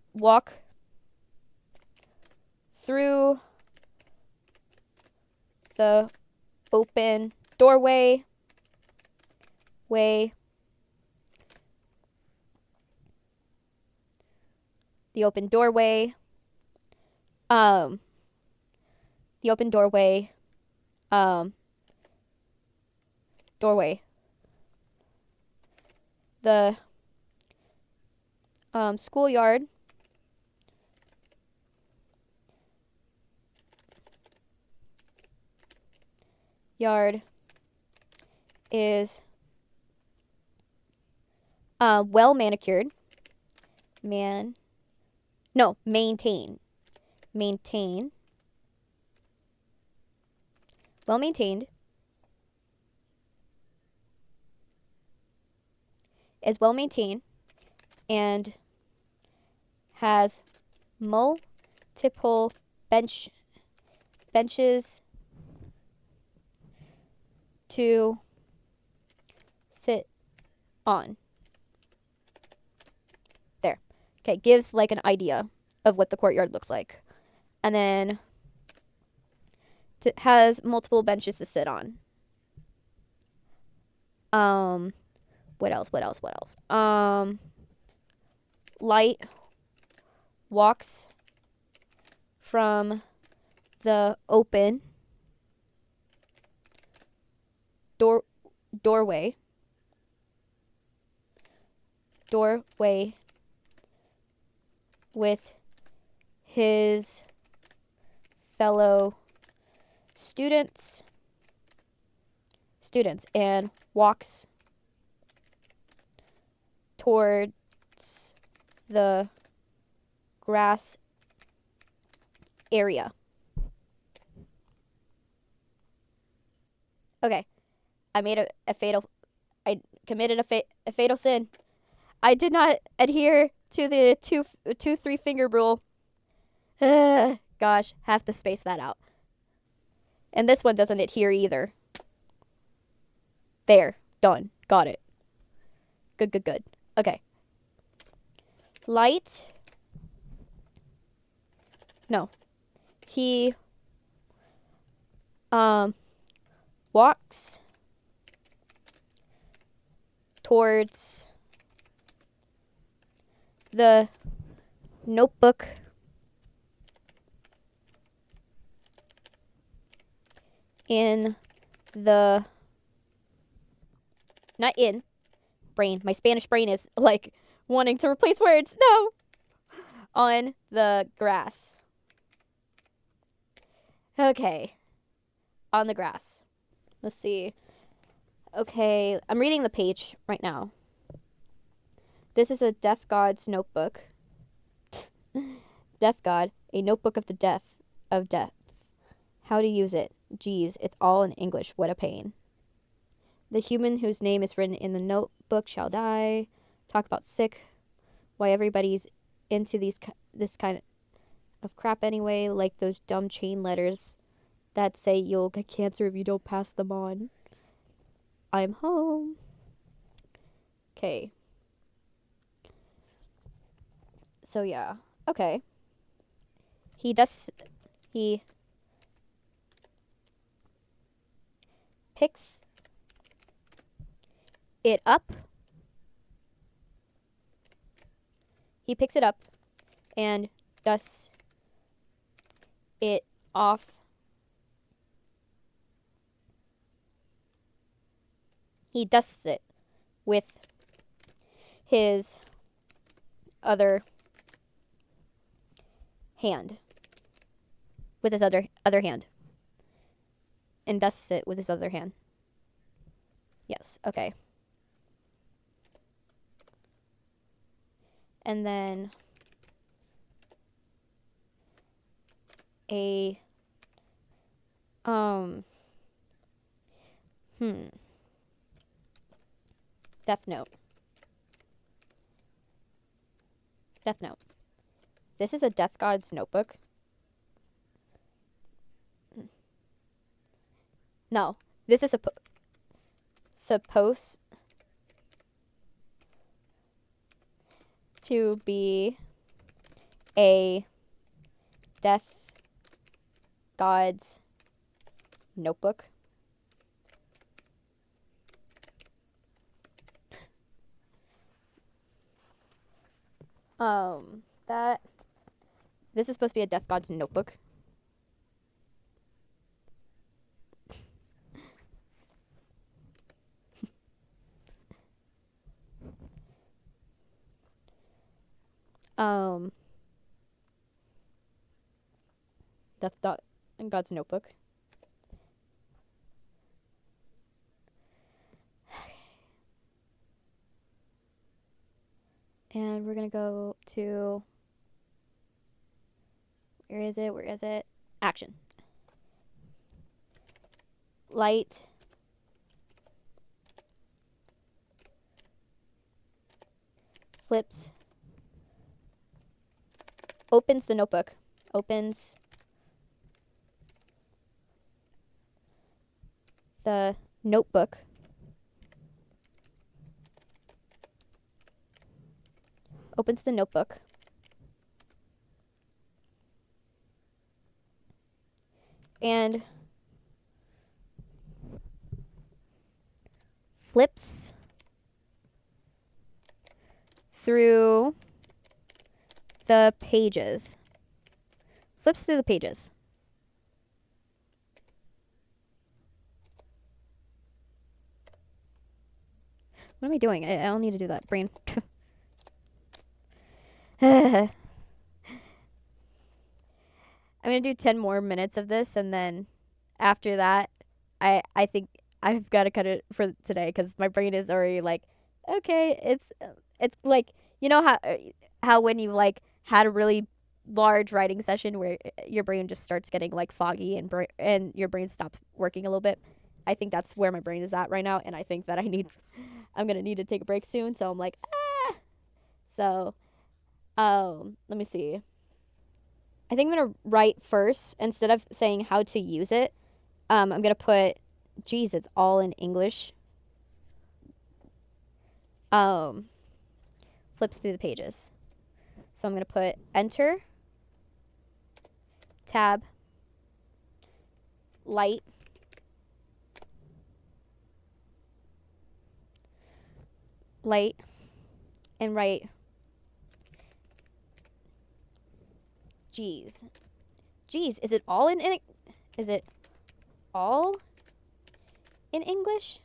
open doorway the open doorway the schoolyard is well manicured. Maintain. Well maintained. Is well maintained and has multiple benches to sit on. There. Okay, gives like an idea of what the courtyard looks like. And then has multiple benches to sit on. What else? Light walks from the open doorway with his fellow students and walks towards the grass area. Okay, I made a fatal. I committed a fatal sin. I did not adhere to the three finger rule. Gosh, have to space that out. And this one doesn't adhere either. There, done, got it. Good, good, good. Okay. Light. No. He walks towards the notebook in the not in brain. My Spanish brain is like wanting to replace words. No. On the grass. Okay. On the grass. Let's see. Okay, I'm reading the page right now. This is a death god's notebook. Death god, a notebook of the death of death. How to use it. Geez, it's all in English. What a pain. The human whose name is written in the notebook shall die. Talk about sick. Why everybody's into this kind of crap anyway, like those dumb chain letters that say you'll get cancer if you don't pass them on. I'm home. Okay. So yeah. Okay. He picks it up. He picks it up and dusts it off. He dusts it with his other hand. With his other hand. And dusts it with his other hand. Yes, okay. And then a Deathnote. Deathnote. This is a death god's notebook. No, this is supposed to be a death god's notebook. This is supposed to be a death god's notebook. Death god's notebook. And we're gonna go to, where is it? Action. Light. Flips. Opens the notebook. Opens the notebook. Opens the notebook. And flips through the pages. Flips through the pages. What am I doing? I don't need to do that. Brain. I'm going to do 10 more minutes of this, and then after that, I think I've got to cut it for today because my brain is already like, okay, it's like, you know how when you like had a really large writing session where your brain just starts getting like foggy and your brain stops working a little bit. I think that's where my brain is at right now, and I think that I'm gonna need to take a break soon. So I'm like, ah. So, let me see. I think I'm gonna write first instead of saying how to use it. I'm gonna put, geez, it's all in English. Flips through the pages. So I'm gonna put enter, tab, light, and write, geez, is it all in is it all in English?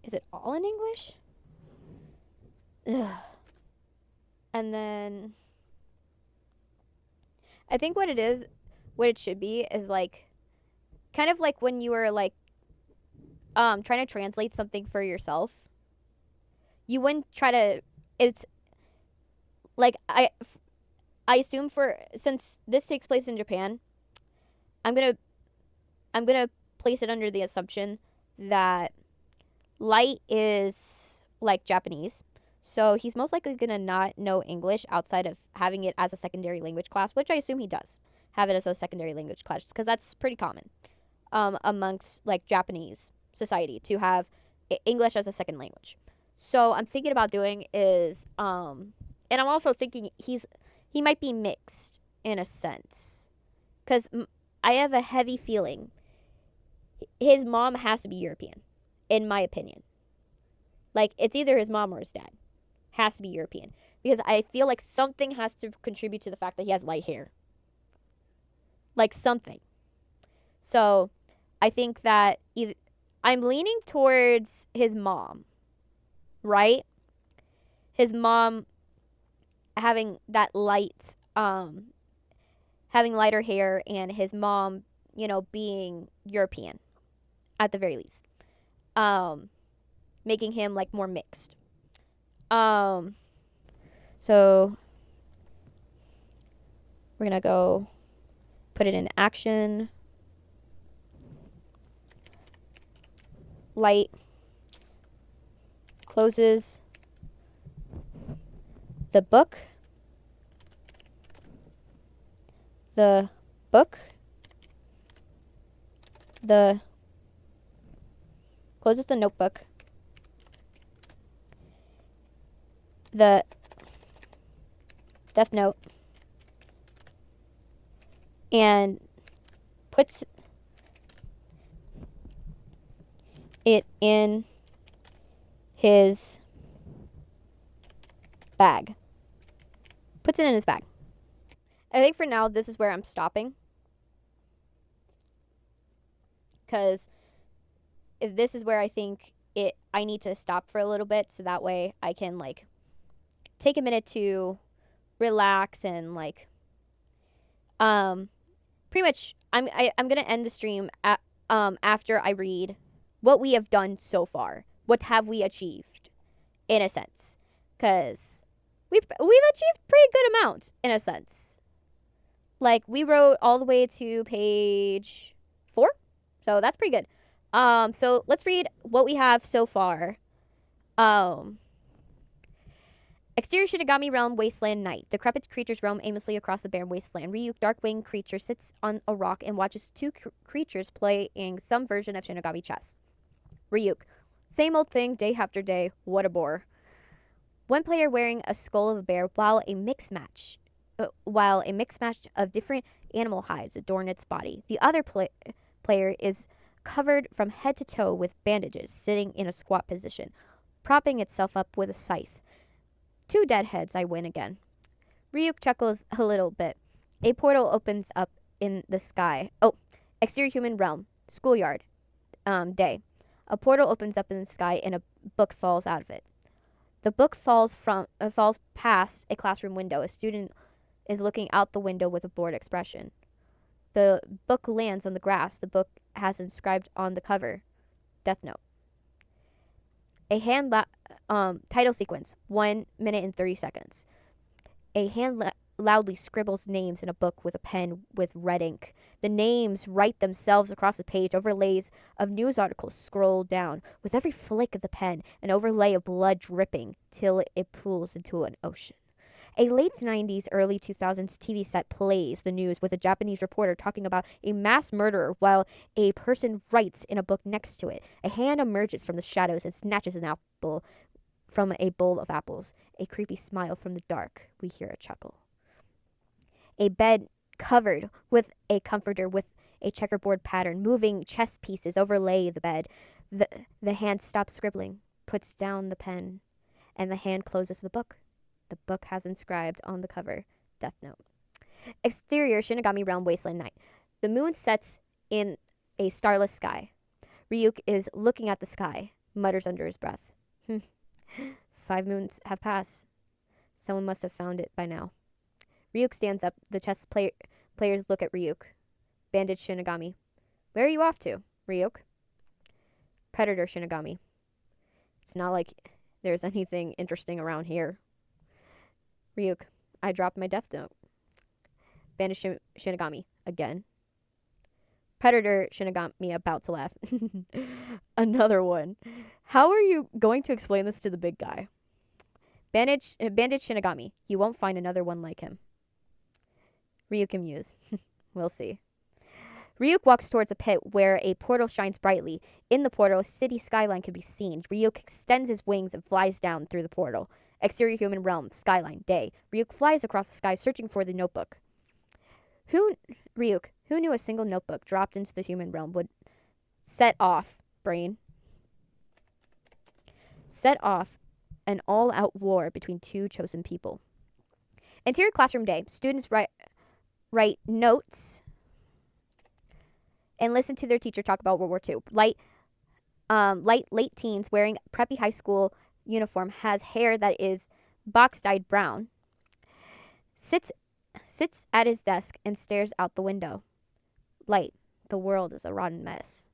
Is it all in English? Ugh. And then I think what it should be is like kind of like when you were like trying to translate something for yourself. You wouldn't try to, it's like I assume, for since this takes place in Japan, I'm going to place it under the assumption that Light is like Japanese. So he's most likely going to not know English outside of having it as a secondary language class, which I assume he does have it as a secondary language class because that's pretty common amongst like Japanese society to have English as a second language. So I'm thinking about doing is, and I'm also thinking he might be mixed in a sense because I have a heavy feeling his mom has to be European, in my opinion. Like, it's either his mom or his dad. Has to be European. Because I feel like something has to contribute to the fact that he has light hair. Like, something. So, I think that I'm leaning towards his mom. Right? His mom having that light, having lighter hair, and his mom, being European. At the very least. Making him like more mixed. So we're gonna go put it in action. Light closes the book. The closes the notebook. The Deathnote, and puts it in his bag. Puts it in his bag. I think for now this is where I'm stopping. Because this is where I think I need to stop for a little bit so that way I can like take a minute to relax and like pretty much I'm gonna end the stream after I read what we have done so far. What have we achieved, in a sense? Because we've achieved pretty good amounts in a sense. Like we wrote all the way to page 4, so that's pretty good. So let's read what we have so far. Exterior Shinigami Realm Wasteland Night. Decrepit creatures roam aimlessly across the barren wasteland. Ryuk, dark-winged creature, sits on a rock and watches two creatures playing some version of Shinigami chess. Ryuk. Same old thing, day after day. What a bore. One player wearing a skull of a bear while a mixed match of different animal hides adorn its body. The other player is covered from head to toe with bandages, sitting in a squat position, propping itself up with a scythe. 2 dead heads, I win again. Ryuk chuckles a little bit. A portal opens up in the sky. Oh, exterior human realm. Schoolyard. Day. A portal opens up in the sky and a book falls out of it. The book falls past a classroom window. A student is looking out the window with a bored expression. The book lands on the grass. The book has inscribed on the cover, Deathnote. A title sequence, 1 minute and 30 seconds. A loudly scribbles names in a book with a pen with red ink. The names write themselves across the page. Overlays of news articles scroll down. With every flick of the pen, an overlay of blood dripping till it pools into an ocean. A late 90s, early 2000s TV set plays the news with a Japanese reporter talking about a mass murderer while a person writes in a book next to it. A hand emerges from the shadows and snatches an apple from a bowl of apples. A creepy smile from the dark. We hear a chuckle. A bed covered with a comforter with a checkerboard pattern. Moving chess pieces overlay the bed. The hand stops scribbling, puts down the pen, and the hand closes the book. The book has inscribed on the cover, Deathnote. Exterior, Shinigami Realm Wasteland Night. The moon sets in a starless sky. Ryuk is looking at the sky, mutters under his breath. 5 moons have passed. Someone must have found it by now. Ryuk stands up. The chess players look at Ryuk. Bandaged Shinigami. Where are you off to, Ryuk? Predator Shinigami. It's not like there's anything interesting around here. Ryuk. I dropped my Deathnote. Bandaged Shinigami. Again. Predator Shinigami about to laugh. Another one. How are you going to explain this to the big guy? Bandaged Shinigami. You won't find another one like him. Ryuk and Muse. We'll see. Ryuk walks towards a pit where a portal shines brightly. In the portal, a city skyline can be seen. Ryuk extends his wings and flies down through the portal. Exterior human realm, skyline, day. Ryuk flies across the sky searching for the notebook. Ryuk, who knew a single notebook dropped into the human realm would set off an all-out war between two chosen people. Interior classroom day. Students write notes and listen to their teacher talk about World War II. Late teens wearing preppy high school uniform has hair that is box-dyed brown. Sits at his desk and stares out the window. Light. The world is a rotten mess.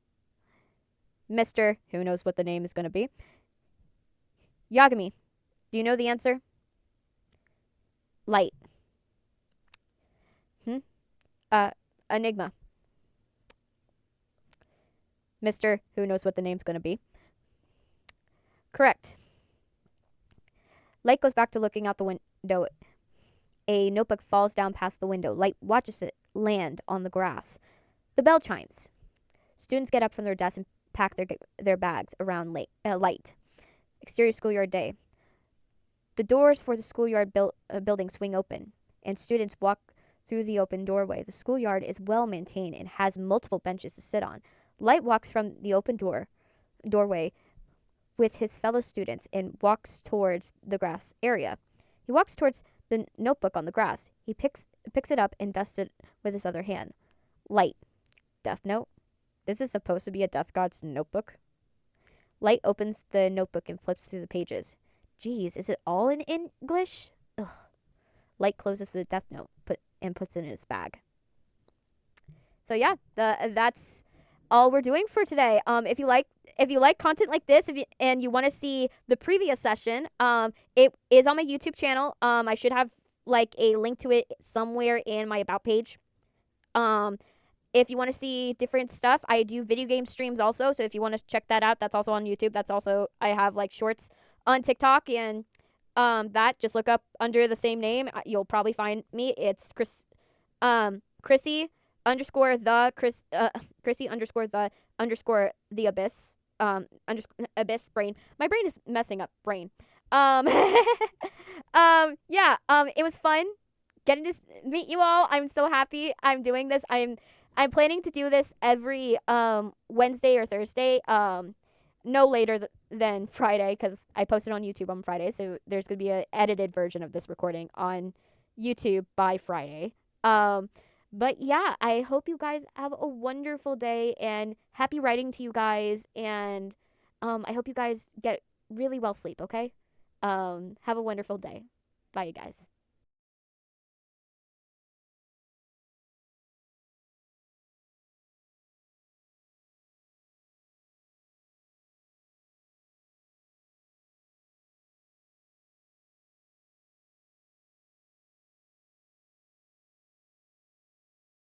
Mr. Who knows what the name is going to be? Yagami. Do you know the answer? Light. Enigma. Mr. Who knows what the name's going to be? Correct. Light goes back to looking out the window. A notebook falls down past the window. Light watches it land on the grass. The bell chimes. Students get up from their desks and pack their bags around Light. Exterior schoolyard day. The doors for the schoolyard building swing open, and students walk through the open doorway. The schoolyard is well maintained and has multiple benches to sit on. Light walks from the open doorway with his fellow students and walks towards the grass area. He walks towards the notebook on the grass. He picks it up and dusts it with his other hand. Light. Deathnote. This is supposed to be a Death God's notebook. Light opens the notebook and flips through the pages. Geez, is it all in English? Ugh. Light closes the Deathnote and puts it in his bag. So yeah, that's all we're doing for today. If you like content like this, and you want to see the previous session, it is on my YouTube channel. I should have like a link to it somewhere in my about page. If you want to see different stuff, I do video game streams also. So if you want to check that out, that's also on YouTube. That's also, I have like shorts on TikTok, and that just look up under the same name. You'll probably find me. It's Chrissy underscore the abyss abyss brain. My brain is messing up brain. It was fun getting to meet you all. I'm so happy I'm doing this. I'm planning to do this every Wednesday or Thursday. No later than Friday, because I posted on YouTube on Friday. So there's going to be an edited version of this recording on YouTube by Friday. But yeah, I hope you guys have a wonderful day, and happy writing to you guys. And I hope you guys get really well sleep, okay? Have a wonderful day. Bye, you guys.